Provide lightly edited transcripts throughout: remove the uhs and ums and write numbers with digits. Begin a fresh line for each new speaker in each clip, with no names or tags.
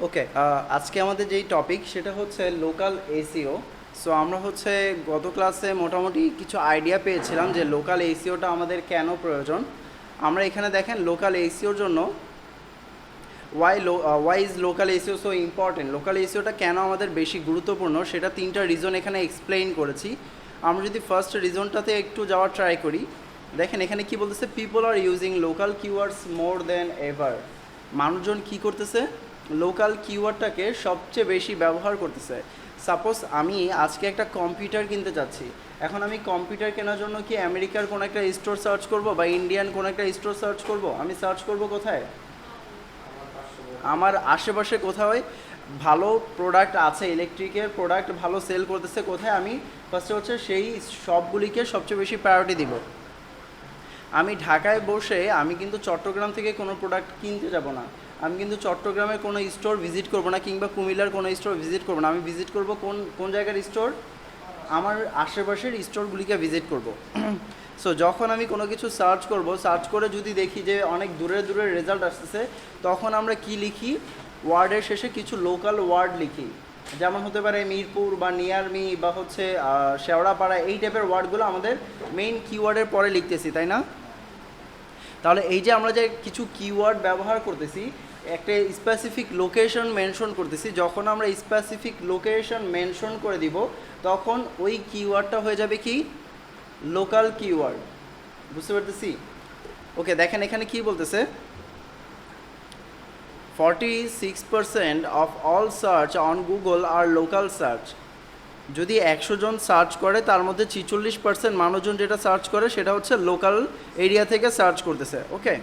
ওকে, আজকে আমাদের যেই টপিক সেটা হচ্ছে লোকাল এসিও। সো আমরা হচ্ছে গত ক্লাসে মোটামুটি কিছু আইডিয়া পেয়েছিলাম যে লোকাল এসিওটা আমাদের কেন প্রয়োজন। আমরা এখানে দেখেন লোকাল এসিওর জন্য why is local SEO so important, local এসিওটা কেন আমাদের বেশি গুরুত্বপূর্ণ সেটা তিনটা রিজন এখানে এক্সপ্লেইন করেছি। আমরা যদি ফার্স্ট রিজনটাতে একটু যাওয়ার ট্রাই করি, দেখেন এখানে কি বলতেছে, people are using local keywords more than ever. মানুষজন কি করতেছে, লোকাল কিওয়ার্ডটাকে সবচেয়ে বেশি ব্যবহার করতেছে। সাপোজ আমি আজকে একটা কম্পিউটার কিনতে চাচ্ছি, এখন আমি কম্পিউটার কেনার জন্য কি আমেরিকার কোনো একটা স্টোর সার্চ করব বা ইন্ডিয়ান কোনো একটা স্টোর সার্চ করব? আমি সার্চ করব কোথায়? আমার আশেপাশে কোথাও ভালো প্রোডাক্ট আছে, ইলেকট্রিকের প্রোডাক্ট ভালো সেল করতেছে কোথায়, আমি ফার্স্টে হচ্ছে সেই শপগুলিকে সবচেয়ে বেশি প্রায়োরিটি দিব। আমি ঢাকায় বসে আমি কিন্তু চট্টগ্রাম থেকে কোনো প্রোডাক্ট কিনতে যাব না, আমি কিন্তু চট্টগ্রামের কোনো স্টোর ভিজিট করব না, কিংবা কুমিল্লার কোনো স্টোর ভিজিট করব না। আমি ভিজিট করব কোন কোন জায়গার স্টোর? আমার আশেপাশের স্টোরগুলিকে ভিজিট করব। সো যখন আমি কোনো কিছু সার্চ করব, সার্চ করে যদি দেখি যে অনেক দূরের দূরের রেজাল্ট আসতেছে, তখন আমরা কি লিখি? ওয়ার্ডের শেষে কিছু লোকাল ওয়ার্ড লিখি, যেমন হতে পারে মিরপুর বা নিয়ার মি বা হচ্ছে শেওড়াপাড়া, এই টাইপের ওয়ার্ডগুলো আমাদের মেইন কিওয়ার্ডের পরে লিখতেছি, তাই না? তাহলে এই যে আমরা যে কিছু কিওয়ার্ড ব্যবহার করতেছি, একটা স্পেসিফিক লোকেশন মেনশন করতেছি, যখন আমরা স্পেসিফিক লোকেশন মেনশন করে দিব তখন ওই কিওয়ার্ডটা হয়ে যাবে কি? Local keyword. বুঝতে পারতেছি? ওকে, দেখেন এখানে কি বলতেছে, 46% of all search on Google are local search. যদি 100 জন সার্চ করে তার মধ্যে 46% মানুষজন যেটা সার্চ করে সেটা হচ্ছে লোকাল এরিয়া থেকে সার্চ করতেছে। ওকে,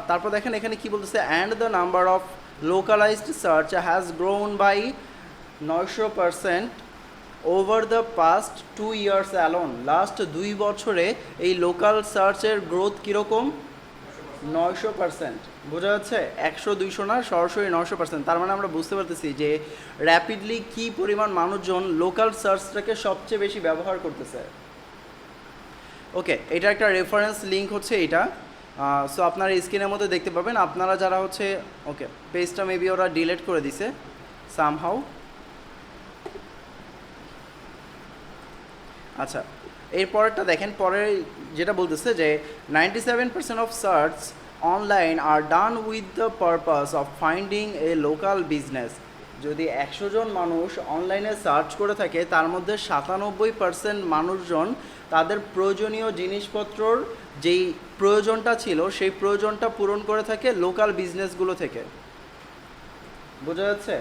তারপর দেখেন এখানে কি বলতেছে, and the number of localised search has grown by 900% over the past 2 years alone. Last 2 বছরে এই লোকাল সার্চের গ্রোথ কীরকম? 900%। বোঝা যাচ্ছে? 100-200 না, সরাসরি 900%। তার মানে আমরা বুঝতে পারতেছি যে র্যাপিডলি কী পরিমাণ মানুষজন লোকাল সার্চটাকে সবচেয়ে বেশি ব্যবহার করতেছে। ওকে, এটা একটা রেফারেন্স লিঙ্ক হচ্ছে এইটা। সো আপনারা স্ক্রিনের মধ্যে দেখতে পাবেন, আপনারা যারা হচ্ছে, ওকে পেজটা মেবি ওরা ডিলিট করে দিছে সামহাউ। আচ্ছা, এরপরটা দেখেন, পরে যেটা বলতেছে যে 97% of search online are done with the purpose of finding a local business. যদি 100 জন মানুষ অনলাইনে সার্চ করে থাকে, তার মধ্যে 97% মানুষজন তাদের প্রয়োজনীয় জিনিসপত্রর যেই প্রয়োজনটা ছিল সেই প্রয়োজনটা পূরণ করে থাকে লোকাল বিজনেসগুলো থেকে। বোঝা যাচ্ছে?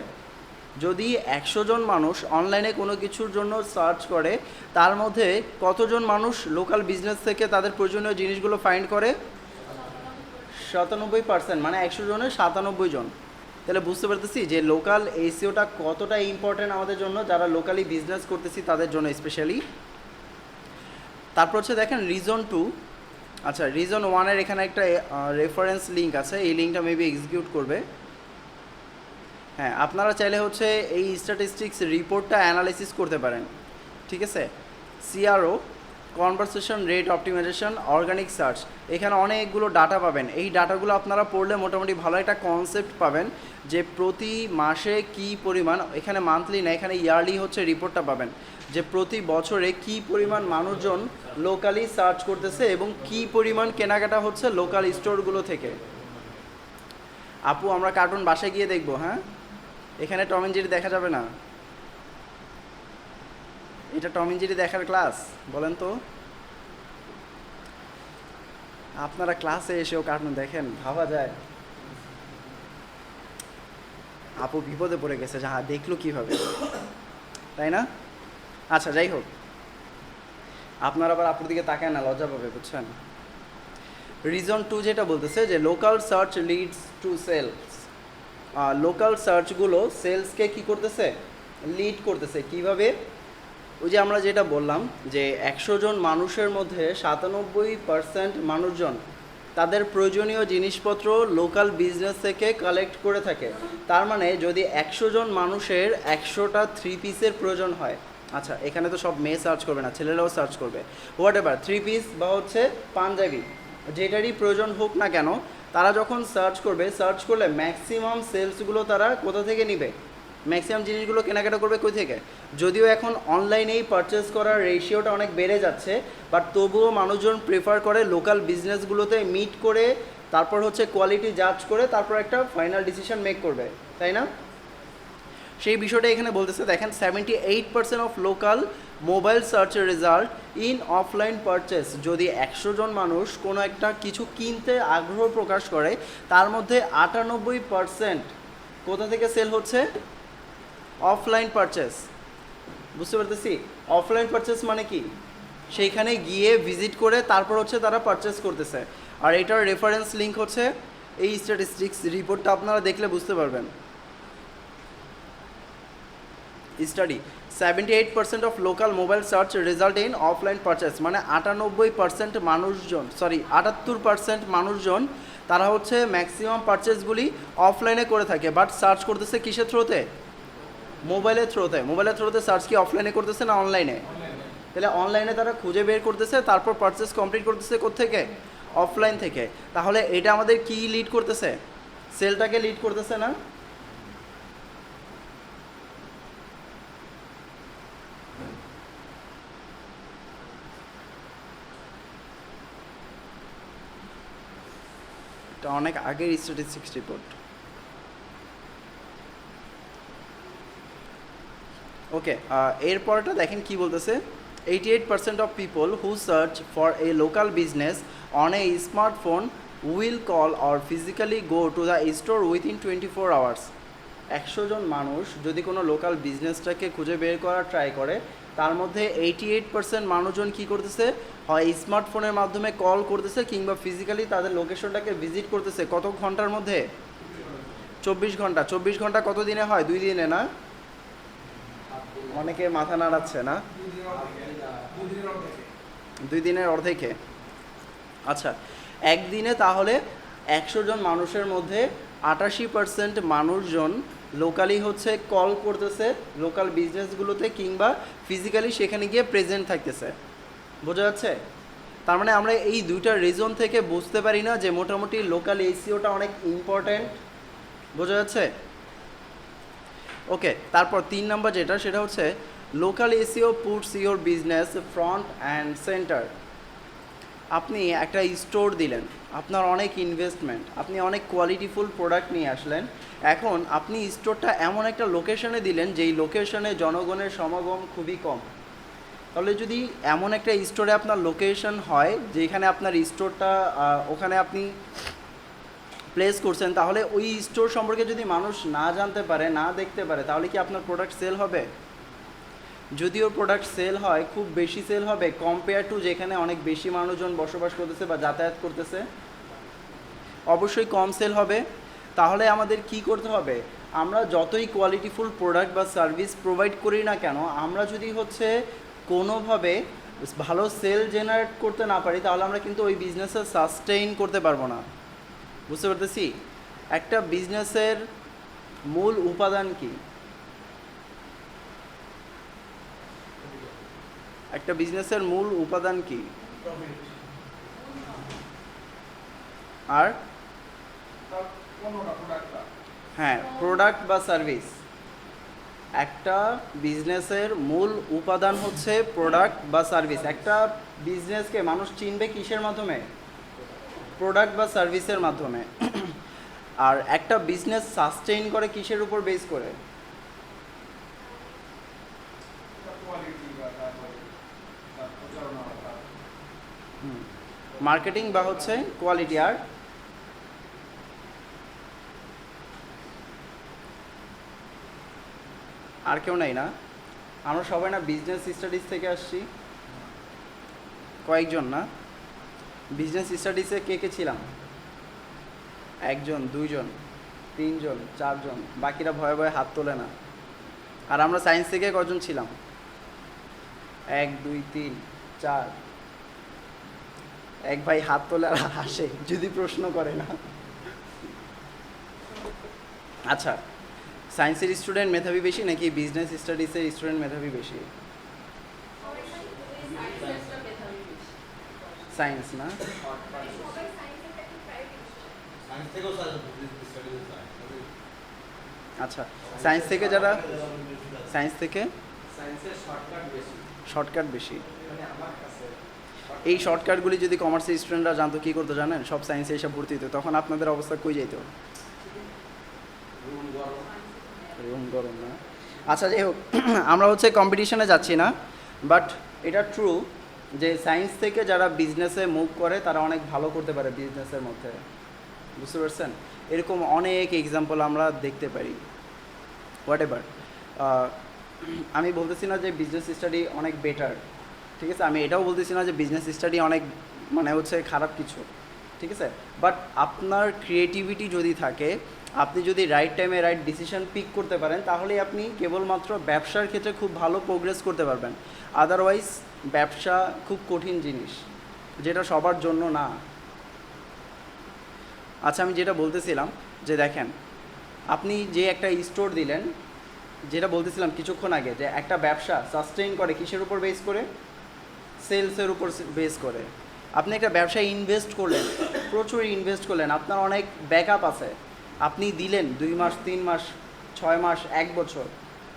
যদি 100 জন মানুষ অনলাইনে কোনো কিছুর জন্য সার্চ করে, তার মধ্যে কতজন মানুষ লোকাল বিজনেস থেকে তাদের প্রয়োজনীয় জিনিসগুলো ফাইন্ড করে? 97%, মানে 100 জনের 97 জন। তাহলে বুঝতে পারতেছি যে লোকাল এসিওটা কতটা ইম্পর্টেন্ট আমাদের জন্য, যারা লোকালি বিজনেস করতেছি তাদের জন্য স্পেশালি। তারপর হচ্ছে দেখেন রিজন 2। আচ্ছা, রিজন 1-এর এখানে একটা রেফারেন্স লিঙ্ক আছে, এই লিঙ্কটা মেবি এক্সিকিউট করবে। হ্যাঁ, আপনারা চাইলে হচ্ছে এই স্ট্যাটিস্টিক্স রিপোর্টটা অ্যানালাইসিস করতে পারেন, ঠিক আছে? CRO, conversation rate optimization, organic search, এখানে অনেকগুলো ডাটা পাবেন। এই ডাটাগুলো আপনারা পড়লে মোটামুটি ভালো একটা কনসেপ্ট পাবেন যে প্রতি মাসে কি পরিমাণ, এখানে মান্থলি না, এখানে ইয়ারলি হচ্ছে রিপোর্টটা পাবেন যে প্রতি বছরে কি পরিমাণ মানুষজন লোকালি সার্চ করতেছে এবং কি পরিমাণ কেনাকাটা হচ্ছে লোকাল স্টোরগুলো থেকে। আপু, আমরা কার্টুন বাসায় গিয়ে দেখবো, হ্যাঁ? এখানে টম এন্ড জেরি দেখা যাবে না? এটা টম এন্ড জেরি দেখার ক্লাস? বলেন তো, আপনারা ক্লাসে এসেও কার্টুন দেখেন? ভাবা যায়। আপু বিপদে পড়ে গেছে, যা দেখলো কিভাবে, তাই না? আচ্ছা, যাই হোক, আপনারা আবার আপুর দিকে তাকায় না, লজ্জা পাবে, বুঝছেন? রিজন 2 যেটা বলতেছে যে local search leads to sales. Local সার্চগুলো সেলসকে কি করতেছে? লিড করতেছে। কিভাবে? ওই যে আমরা যেটা বললাম যে 100 জন মানুষের মধ্যে 97% মানুষজন তাদের প্রয়োজনীয় জিনিসপত্র লোকাল বিজনেস থেকে কালেক্ট করে থাকে। তার মানে যদি 100 জন মানুষের 100টা 3 পিসের প্রয়োজন হয়, আচ্ছা এখানে তো সব মেয়ে সার্চ করবে না, ছেলেরাও সার্চ করবে, হোয়াট এভার, 3 পিস বা হচ্ছে পাঞ্জাবি, যেটারই প্রয়োজন হোক না কেন, তারা যখন সার্চ করবে, সার্চ করলে ম্যাক্সিমাম সেলসগুলো তারা কোথা থেকে নিবে, ম্যাক্সিমাম জিনিসগুলো কেনাকাটা করবে কই থেকে। যদিও এখন অনলাইনেই পারচেস করার রেশিওটা অনেক বেড়ে যাচ্ছে, বাট তবুও মানুষজন প্রেফার করে লোকাল বিজনেসগুলোতে মিট করে, তারপর হচ্ছে কোয়ালিটি জাজ করে, তারপর একটা ফাইনাল ডিসিশন মেক করবে, তাই না? সেই বিষয়টা এখানে বলতেছে, দেখেন 78% অফ লোকাল মোবাইল সার্চের রেজাল্ট ইন অফলাইন পারচেস। যদি 100 জন মানুষ কোনো একটা কিছু কিনতে আগ্রহ প্রকাশ করে, তার মধ্যে 98% কোথা থেকে সেল হচ্ছে, অফলাইন পারচেস। বুঝতে পারতেছি? অফলাইন পারচেস মানে কি, সেইখানে গিয়ে ভিজিট করে তারপর হচ্ছে তারা পারচেস করতেছে। আর এটার রেফারেন্স লিঙ্ক হচ্ছে এই স্ট্যাটিস্টিক্স রিপোর্টটা, আপনারা দেখলে বুঝতে পারবেন। Study 78% of local mobile search result in offline purchase, মানে 98% মানুষজন, 78% মানুষজন তারা হচ্ছে ম্যাক্সিমাম পারচেসগুলি অফলাইনে করে থাকে, বাট সার্চ করতেছে কিসের থ্রুতে, মোবাইলের থ্রুতে। মোবাইলের থ্রুতে সার্চ কি অফলাইনে করতেছে না অনলাইনে? তাহলে অনলাইনে তারা খুঁজে বের করতেছে, তারপর পারচেস কমপ্লিট করতেছে কোত্থেকে, অফলাইন থেকে। তাহলে এটা আমাদের কি লিড করতেছে, সেলটাকে লিড করতেছে না? এটা অনেক আগের স্ট্যাটিস্টিক্স রিপোর্ট। ওকে, এরপরটা দেখেন কি বলতেছে, 88% of people who search for a local business on a smartphone will call or physically go to the store within 24 hours. 100 জন মানুষ যদি কোনো লোকাল বিজনেসটাকে খুঁজে বের করার ট্রাই করে, তার মধ্যে 88% মানুষজন কী করতেছে, হয় স্মার্টফোনের মাধ্যমে কল করতেছে কিংবা ফিজিক্যালি তাদের লোকেশনটাকে ভিজিট করতেছে। কত ঘন্টার মধ্যে? 24 ঘন্টা। 24 ঘন্টা কত দিনে হয়? 2 দিনে না? অনেকে মাথা নাড়াচ্ছে না, 2 দিনের অর্ধেকে। আচ্ছা, একদিনে তাহলে 100 জন মানুষের মধ্যে 88% মানুষজন লোকালি হচ্ছে কল করতেছে লোকাল বিজনেসগুলোতে কিংবা ফিজিক্যালি সেখানে গিয়ে প্রেজেন্ট থাকতেছে। বোঝা যাচ্ছে? তার মানে আমরা এই দুইটা রিজন থেকে বুঝতে পারি না যে মোটামুটি লোকাল এসিওটা অনেক ইম্পর্ট্যান্ট। বোঝা যাচ্ছে? ওকে, তারপর 3 নম্বর যেটা, সেটা হচ্ছে local SEO puts your business front and centre. আপনি একটা স্টোর দিলেন, আপনার অনেক ইনভেস্টমেন্ট, আপনি অনেক কোয়ালিটিফুল প্রোডাক্ট নিয়ে আসলেন, এখন আপনি স্টোরটা এমন একটা লোকেশনে দিলেন যেই লোকেশনে জনগণের সমাগম খুবই কম। তাহলে যদি এমন একটা স্টোরে আপনার লোকেশন হয় যেখানে আপনার স্টোরটা ওখানে আপনি প্লেস করছেন, তাহলে ওই স্টোর সম্পর্কে যদি মানুষ না জানতে পারে, না দেখতে পারে, তাহলে কি আপনার প্রোডাক্ট সেল হবে? যদি ওর প্রোডাক্ট সেল হয়, খুব বেশি সেল হবে কম্পেয়ার টু যেখানে অনেক বেশি মানুষজন বসবাস করতেছে বা যাতায়াত করতেছে? অবশ্যই কম সেল হবে। তাহলে আমাদের কি করতে হবে, আমরা যতই কোয়ালিটিফুল প্রোডাক্ট বা সার্ভিস প্রোভাইড করি না কেন, আমরা যদি হচ্ছে কোনোভাবে ভালো সেল জেনারেট করতে না পারি, তাহলে আমরা কিন্তু ওই বিজনেসে সাস্টেইন করতে পারবো না। বুঝতে পারতেছি? একটা বিজনেসের মূল উপাদান কি? একটা বিজনেসের মূল উপাদান কি? আর হ্যাঁ, প্রোডাক্ট বা সার্ভিস। একটা বিজনেসের মূল উপাদান হচ্ছে প্রোডাক্ট বা সার্ভিস। একটা বিজনেসকে মানুষ চিনবে কিসের মাধ্যমে? প্রোডাক্ট বা সার্ভিসের মাধ্যমে। আর একটা বিজনেস সাস্টেইন করে কিসের উপর বেস করে? মার্কেটিং বা হচ্ছে কোয়ালিটি। আর কেউ নাই না? আমরা সবাই না বিজনেস স্টাডিজ থেকে আসছি, কয়েকজন না? বিজনেস স্টাডিজে কে কে ছিলাম? 1 জন, 2 জন, 3 জন, 4 জন, বাকিরা ভয়ে ভয়ে হাত তোলে না। আর আমরা সায়েন্স থেকে কজন ছিলাম? 1 2 3 4। এক ভাই হাত তোলে আর হাসে যদি প্রশ্ন করে না। আচ্ছা, সায়েন্সের স্টুডেন্ট মেধাবী বেশি নাকি বিজনেস স্টাডিজের স্টুডেন্ট মেধাবী বেশি? সায়েন্স না, আচ্ছা সায়েন্স থেকে যারা, সায়েন্স থেকে শর্টকাট বেশি, এই শর্টকাটগুলি যদি কমার্সের স্টুডেন্টরা জানতো কী করতে জানেন, সব সায়েন্সে এসব ভর্তি হতো, তখন আপনাদের অবস্থা কই যেত? রুম গরম না। আচ্ছা যাই হোক, আমরা হচ্ছে কম্পিটিশনে যাচ্ছি না, বাট এটা ট্রু যে সায়েন্স থেকে যারা বিজনেসে মুভ করে তারা অনেক ভালো করতে পারে বিজনেসের মধ্যে, বুঝতে পারছেন? এরকম অনেক এক্সাম্পল আমরা দেখতে পারি। হোয়াট এভার, আমি বলতেছি না যে বিজনেস স্টাডি অনেক বেটার, ঠিক আছে? আমি এটাও বলতেছি না যে বিজনেস স্টাডি অনেক মানে হচ্ছে খারাপ কিছু, ঠিক আছে? বাট আপনার ক্রিয়েটিভিটি যদি থাকে, আপনি যদি রাইট টাইমে রাইট ডিসিশন পিক করতে পারেন, তাহলেই আপনি কেবলমাত্র ব্যবসার ক্ষেত্রে খুব ভালো প্রোগ্রেস করতে পারবেন। আদারওয়াইজ ব্যবসা খুব কঠিন জিনিস, যেটা সবার জন্য না। আচ্ছা আমি যেটা বলতেছিলাম যে দেখেন, আপনি যে একটা স্টোর দিলেন, যেটা বলতেছিলাম কিছুক্ষণ আগে, যে একটা ব্যবসা সাস্টেইন করে কিসের উপর বেস করে? সেলসের উপর বেস করে। আপনি একটা ব্যবসায় ইনভেস্ট করলেন, প্রচুর ইনভেস্ট করলেন, আপনার অনেক ব্যাকআপ আছে, আপনি দিলেন 2 মাস 3 মাস 6 মাস 1 বছর,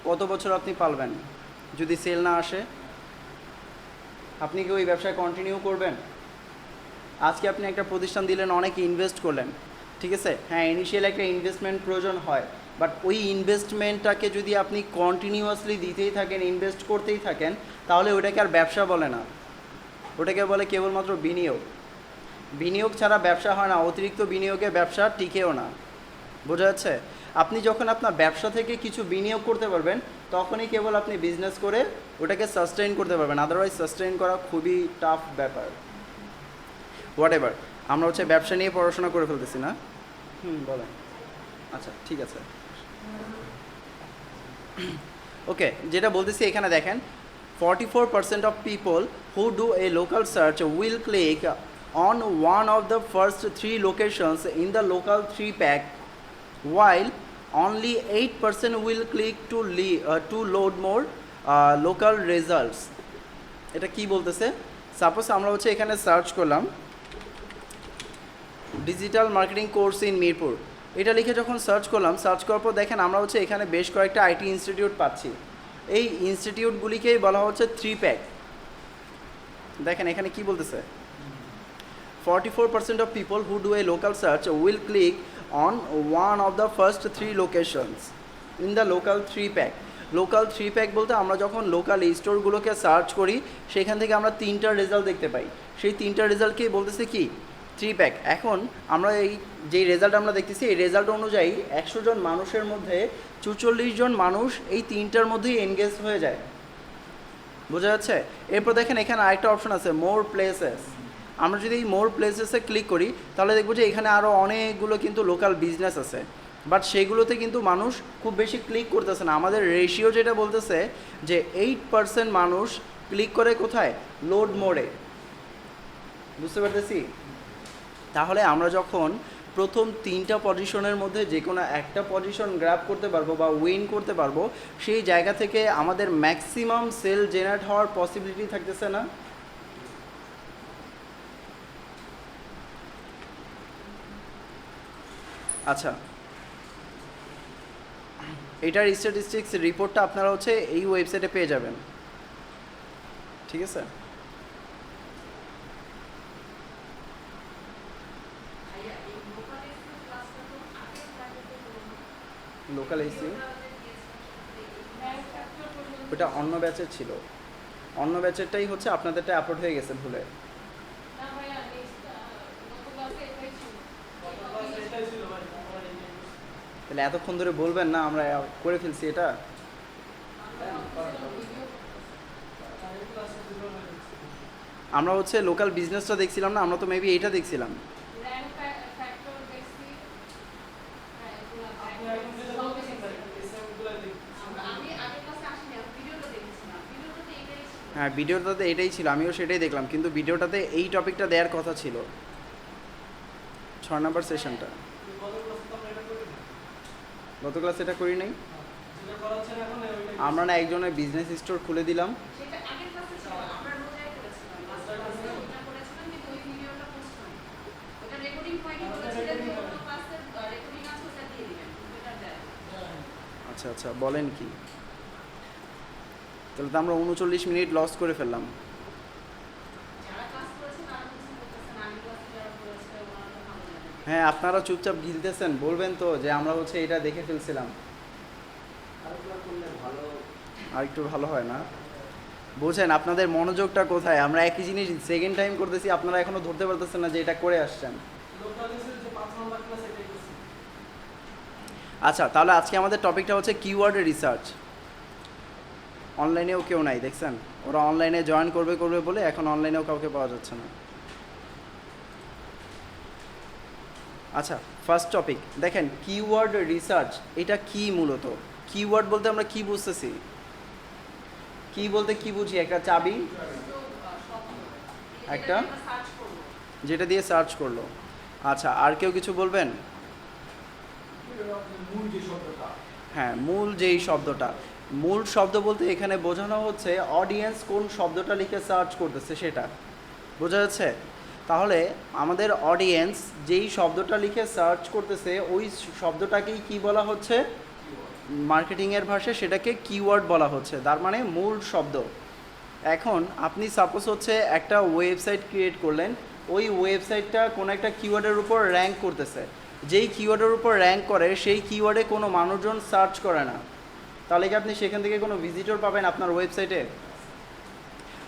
কত বছর আপনি পালবেন? যদি সেল না আসে, আপনি কি ওই ব্যবসায় কন্টিনিউ করবেন? আজকে আপনি একটা প্রতিষ্ঠান দিলেন, অনেক ইনভেস্ট করলেন, ঠিক আছে, হ্যাঁ ইনিশিয়াল একটা ইনভেস্টমেন্ট প্রয়োজন হয়, বাট ওই ইনভেস্টমেন্টটাকে যদি আপনি কন্টিনিউয়াসলি দিতেই থাকেন, ইনভেস্ট করতেই থাকেন, তাহলে ওটাকে আর ব্যবসা বলে না, ওটাকে বলে কেবলমাত্র বিনিয়োগ। বিনিয়োগ ছাড়া ব্যবসা হয় না, অতিরিক্ত বিনিয়োগে ব্যবসা টিকেও না, বোঝা যাচ্ছে? আপনি যখন আপনার ব্যবসা থেকে কিছু বিনিয়োগ করতে পারবেন, তখনই কেবল আপনি বিজনেস করে ওটাকে সাস্টেইন করতে পারবেন, আদারওয়াইজ সাস্টেইন করা খুবই টাফ ব্যাপার। হোয়াট এভার, আমরা হচ্ছে ব্যবসা নিয়ে পড়াশোনা করে ফেলতেছি না? বলেন। আচ্ছা ঠিক আছে, ওকে, যেটা বলতেছি এখানে দেখেন, 44% of people who do a local search will click on one of the first 3 locations in the local 3 pack, while only 8% will click to load more local results. এটা কি বলতেছে? সাপোজ আমরা হচ্ছে এখানে সার্চ করলাম digital marketing course in Mirpur, এটা লিখে যখন সার্চ করলাম, সার্চ করার পর দেখেন আমরা হচ্ছে এখানে বেশ কয়েকটা আইটি ইনস্টিটিউট পাচ্ছি। এই ইনস্টিটিউটগুলিকেই বলা হচ্ছে 3 প্যাক। দেখেন এখানে কি বলতেছে, 44% of people who do a local search will click on one of the first 3 locations in the local 3 pack. Local 3 pack বলতে আমরা যখন লোকাল স্টোরগুলোকে সার্চ করি, সেখান থেকে আমরা 3টা রেজাল্ট দেখতে পাই, সেই 3টা রেজাল্টকেই বলতেছে কি 3 প্যাক। এখন আমরা এই যেই রেজাল্ট আমরা দেখতেছি, এই রেজাল্ট অনুযায়ী 100 জন মানুষের মধ্যে 44 জন মানুষ এই 3টার মধ্যেই এনগেজ হয়ে যায়, বোঝা যাচ্ছে? এরপর দেখেন এখানে আরেকটা অপশন আছে, মোর প্লেসেস। আমরা যদি এই মোর প্লেসেসে ক্লিক করি, তাহলে দেখবো যে এখানে আরও অনেকগুলো কিন্তু লোকাল বিজনেস আছে, বাট সেইগুলোতে কিন্তু মানুষ খুব বেশি ক্লিক করতেছে না। আমাদের রেশিও যেটা বলতেছে যে 8% মানুষ ক্লিক করে কোথায়? লোড মোডে, বুঝতে পারতেছি? তাহলে আমরা যখন প্রথম 3টা পজিশনের মধ্যে যে কোনো একটা পজিশন গ্র্যাব করতে পারবো বা উইন করতে পারবো, সেই জায়গা থেকে আমাদের ম্যাক্সিমাম সেল জেনারেট হওয়ার পসিবিলিটি থাকতেছে না? আচ্ছা, এটার স্ট্যাটিস্টিক্স রিপোর্টটা আপনারা হচ্ছে এই ওয়েবসাইটে পেয়ে যাবেন, ঠিক আছে? লোকাল এসিও ওটা অন্য ব্যাচের ছিল, অন্য ব্যাচেরটাই হচ্ছে আপনাদেরটা আপলোড হয়ে গেছে ভুলে। তাহলে এতক্ষণ ধরে বলবেন না আমরা করে ফেলছি এটা? আমরা হচ্ছে লোকাল বিজনেসটা দেখছিলাম না, আমরা তো মেবি এইটা দেখছিলাম। হ্যাঁ ভিডিওটাতে এটাই ছিল, আমিও সেটাই দেখলাম, কিন্তু ভিডিওটাতে এই টপিকটা দেওয়ার কথা ছিল, 6 নম্বর সেশনটা। গত ক্লাস এটা করি নাই আমরা, না একজনের বিজনেস স্টোর খুলে দিলাম। আচ্ছা আচ্ছা, বলেন কি? তাহলে তো আমরা 39 মিনিট লস করে ফেললাম। হ্যাঁ, আপনারা চুপচাপ গিলতেছেন, বলবেন তো যে আমরা হচ্ছে এটা দেখে ফেলছিলাম। আর একটু ভালো হয় না? বুঝেন আপনাদের মনোযোগটা কোথায়? আমরা একই জিনিস সেকেন্ড টাইম করতেছি, আপনারা এখনো ধরতে পারতেছেন না যে এটা করে আসছেন। আচ্ছা, তাহলে আজকে আমাদের টপিকটা হচ্ছে কিওয়ার্ড রিসার্চ। অনলাইনেও কেউ নাই দেখছেন, ওরা অনলাইনে জয়েন করবে করবে বলে এখন অনলাইনেও কাউকে পাওয়া যাচ্ছে না। আচ্ছা, ফার্স্ট টপিক দেখেন, কিওয়ার্ড রিসার্চ এটা কি মূলত? কিওয়ার্ড বলতে আমরা কি বুঝতেছি? কি বলতে কি বুঝি? একটা চাবি, একটা যেটা দিয়ে সার্চ করলো। আচ্ছা, আর কেউ কিছু বলবেন? হ্যাঁ, মূল যেই শব্দটা, মূল শব্দ বলতে এখানে বোঝানো হচ্ছে অডিয়েন্স কোন শব্দটা লিখে সার্চ করতেছে সেটা বোঝা যাচ্ছে। তাহলে আমাদের অডিয়েন্স যেই শব্দটা লিখে সার্চ করতেছে ওই শব্দটাকেই কি বলা হচ্ছে মার্কেটিংয়ের ভাষায়? সেটাকে কিওয়ার্ড বলা হচ্ছে, তার মানে মূল শব্দ। এখন আপনি সাপোজ হচ্ছে একটা ওয়েবসাইট ক্রিয়েট করলেন, ওই ওয়েবসাইটটা কোনো একটা কিওয়ার্ডের উপর র্যাঙ্ক করতেছে, যেই কিওয়ার্ডের উপর র্যাঙ্ক করে সেই কিওয়ার্ডে কোনো মানুষজন সার্চ করে না, তাহলে কি আপনি সেখান থেকে কোনো ভিজিটর পাবেন আপনার ওয়েবসাইটে?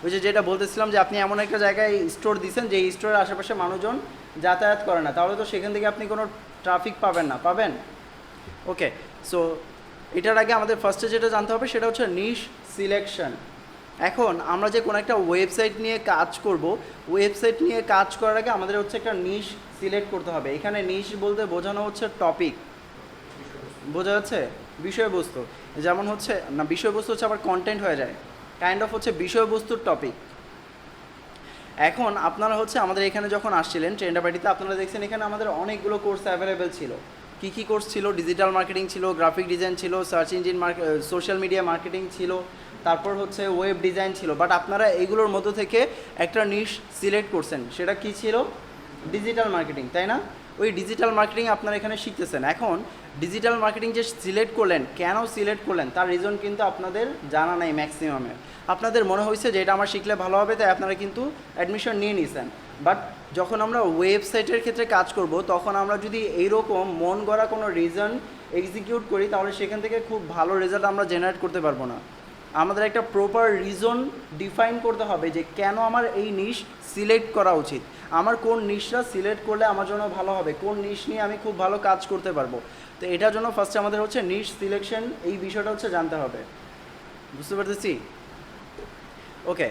ওই যে যেটা বলতেছিলাম যে আপনি এমন একটা জায়গায় স্টোর দিচ্ছেন যে স্টোরের আশেপাশে মানুষজন যাতায়াত করে না, তাহলে তো সেখান থেকে আপনি কোনো ট্রাফিক পাবেন না, পাবেন? ওকে, সো এটার আগে আমাদের ফার্স্টে যেটা জানতে হবে সেটা হচ্ছে নিশ সিলেকশন। এখন আমরা যে কোনো একটা ওয়েবসাইট নিয়ে কাজ করব, ওয়েবসাইট নিয়ে কাজ করার আগে আমাদের হচ্ছে একটা নিশ সিলেক্ট করতে হবে। এখানে নিশ বলতে বোঝানো হচ্ছে টপিক, বোঝা যাচ্ছে? বিষয়বস্তু। যেমন হচ্ছে না, বিষয়বস্তু হচ্ছে আবার কন্টেন্ট হয়ে যায়, কাইন্ড অফ হচ্ছে বিষয়বস্তুর টপিক। এখন আপনারা হচ্ছে আমাদের এখানে যখন আসছিলেন ট্রেন্ডাপার্টিতে, আপনারা দেখছেন এখানে আমাদের অনেকগুলো কোর্স অ্যাভেলেবেল ছিল। কী কী কোর্স ছিল? ডিজিটাল মার্কেটিং ছিল, গ্রাফিক ডিজাইন ছিল, search engine social media marketing ছিল, তারপর হচ্ছে ওয়েব ডিজাইন ছিল। বাট আপনারা এইগুলোর মধ্য থেকে একটা নিশ সিলেক্ট করছেন, সেটা কি ছিল? ডিজিটাল মার্কেটিং, তাই না? ওই ডিজিটাল মার্কেটিং আপনারা এখানে শিখতেছেন। এখন ডিজিটাল মার্কেটিং যে সিলেক্ট করলেন, কেন সিলেক্ট করলেন তার রিজন কিন্তু আপনাদের জানা নাই ম্যাক্সিমামে। আপনাদের মনে হয়েছে যে এটা আমার শিখলে ভালো হবে, তাই আপনারা কিন্তু অ্যাডমিশন নিয়ে নিয়েছেন। বাট যখন আমরা ওয়েবসাইটের ক্ষেত্রে কাজ করব, তখন আমরা যদি এইরকম মন গড়া কোনো রিজন এক্সিকিউট করি, তাহলে সেখান থেকে খুব ভালো রেজাল্ট আমরা জেনারেট করতে পারবো না। আমাদের একটা প্রপার রিজন ডিফাইন করতে হবে যে কেন আমার এই নিশ সিলেক্ট করা উচিত, আমার কোন নিশটা সিলেক্ট করলে আমার জন্য ভালো হবে, কোন নিশ নিয়ে আমি খুব ভালো কাজ করতে পারবো। তো এটার জন্য ফার্স্টে আমাদের হচ্ছে নিশ সিলেকশন, এই বিষয়টা হচ্ছে জানতে হবে। বুঝতে পারতেছি? ওকে,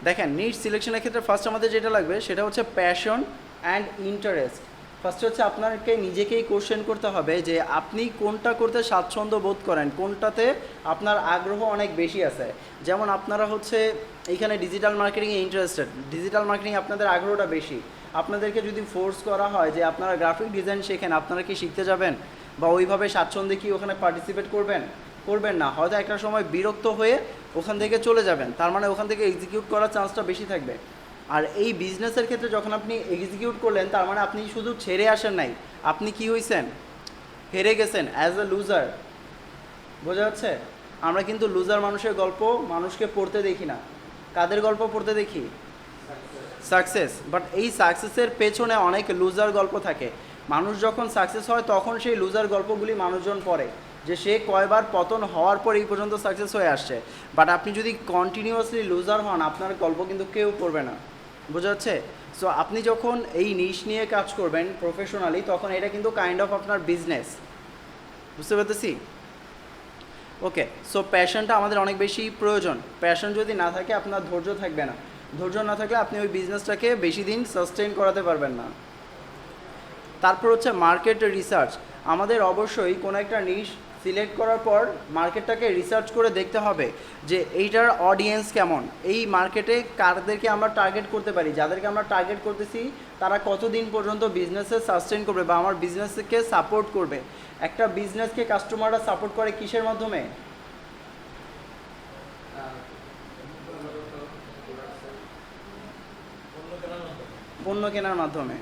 দেখেন নিশ সিলেকশনের ক্ষেত্রে ফার্স্ট আমাদের যেটা লাগবে সেটা হচ্ছে প্যাশন অ্যান্ড ইন্টারেস্ট। ফার্স্ট হচ্ছে আপনাকে নিজেকেই কোশ্চেন করতে হবে যে আপনি কোনটা করতে স্বাচ্ছন্দ্য বোধ করেন, কোনটাতে আপনার আগ্রহ অনেক বেশি আছে। যেমন আপনারা হচ্ছে এইখানে ডিজিটাল মার্কেটিংয়ে ইন্টারেস্টেড, ডিজিটাল মার্কেটিং আপনাদের আগ্রহটা বেশি। আপনাদেরকে যদি ফোর্স করা হয় যে আপনারা গ্রাফিক ডিজাইন শেখেন, আপনারা কি শিখতে যাবেন? বা ওইভাবে স্বাচ্ছন্দ্যে কি ওখানে পার্টিসিপেট করবেন? করবেন না, হয়তো একটা সময় বিরক্ত হয়ে ওখান থেকে চলে যাবেন, তার মানে ওখান থেকে এক্সিকিউট করার চান্সটা বেশি থাকবে। আর এই বিজনেসের ক্ষেত্রে যখন আপনি এক্সিকিউট করলেন, তার মানে আপনি শুধু ছেড়ে আসেন নাই, আপনি কি হয়েছেন? হেরে গেছেন অ্যাজ এ লুজার। বোঝা যাচ্ছে? আমরা কিন্তু লুজার মানুষের গল্প মানুষকে পড়তে দেখি না, কাদের গল্প পড়তে দেখি? সাকসেস। বাট এই সাকসেসের পেছনে অনেক লুজার গল্প থাকে। মানুষ যখন সাকসেস হয় তখন সেই লুজার গল্পগুলি মানুষজন পড়ে, যে সে কয়বার পতন হওয়ার পর এই পর্যন্ত সাকসেস হয়ে আসছে। বাট আপনি যদি কন্টিনিউয়াসলি লুজার হন, আপনার গল্প কিন্তু কেউ পড়বে না। বোঝা যাচ্ছে? সো আপনি যখন এই নিশ নিয়ে কাজ করবেন প্রফেশনালি, তখন এটা কিন্তু কাইন্ড অফ আপনার বিজনেস। বুঝতে পারতেছি? ওকে, সো প্যাশনটা আমাদের অনেক বেশি প্রয়োজন। প্যাশন যদি না থাকে আপনার ধৈর্য থাকবে না, ধৈর্য না থাকলে আপনি ওই বিজনেসটাকে বেশি দিন সাস্টেইন করাতে পারবেন না। তারপর হচ্ছে মার্কেট রিসার্চ। আমাদের অবশ্যই কোনো একটা নিশ সিলেক্ট করার পর মার্কেটটাকে রিসার্চ করে দেখতে হবে যে এইটার অডিয়েন্স কেমন, এই মার্কেটে কারদেরকে আমরা টার্গেট করতে পারি, যাদেরকে আমরা টার্গেট করতেছি তারা কতদিন পর্যন্ত বিজনেসে সাস্টেইন করবে বা আমার বিজনেসকে সাপোর্ট করবে। একটা বিজনেসকে কাস্টমাররা সাপোর্ট করে কিসের মাধ্যমে? পণ্য কেনার মাধ্যমে।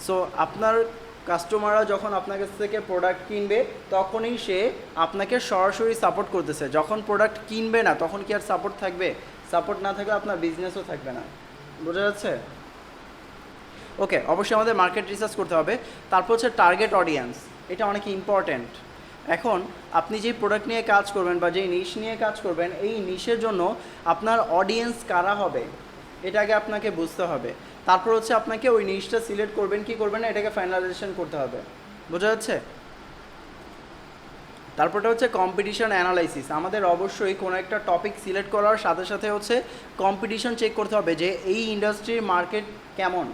সো আপনার কাস্টমাররা যখন আপনার কাছ থেকে প্রোডাক্ট কিনবে তখনই সে আপনাকে সরাসরি সাপোর্ট করতেছে। যখন প্রোডাক্ট কিনবে না তখন কি আর সাপোর্ট থাকবে? সাপোর্ট না থাকলে আপনার বিজনেসও থাকবে না। বোঝা যাচ্ছে? ওকে, অবশ্যই আমাদের মার্কেট রিসার্চ করতে হবে। তারপর হচ্ছে টার্গেট অডিয়েন্স, এটা অনেক ইম্পর্ট্যান্ট। এখন আপনি যেই প্রোডাক্ট নিয়ে কাজ করবেন বা যেই নিশ নিয়ে কাজ করবেন, এই নিশের জন্য আপনার অডিয়েন্স কারা হবে এটা আগে আপনাকে বুঝতে হবে। তারপর হচ্ছে আপনাকে ওই নিশটা সিলেক্ট করবেন কি করবেন না এটাকে ফাইনালাইজেশন করতে হবে। বোঝা যাচ্ছে? তারপরটা হচ্ছে কম্পিটিশন অ্যানালাইসিস। আমাদের অবশ্যই কোনো একটা টপিক সিলেক্ট করার সাথে সাথে হচ্ছে কম্পিটিশন চেক করতে হবে যে এই ইন্ডাস্ট্রির মার্কেট কেমন,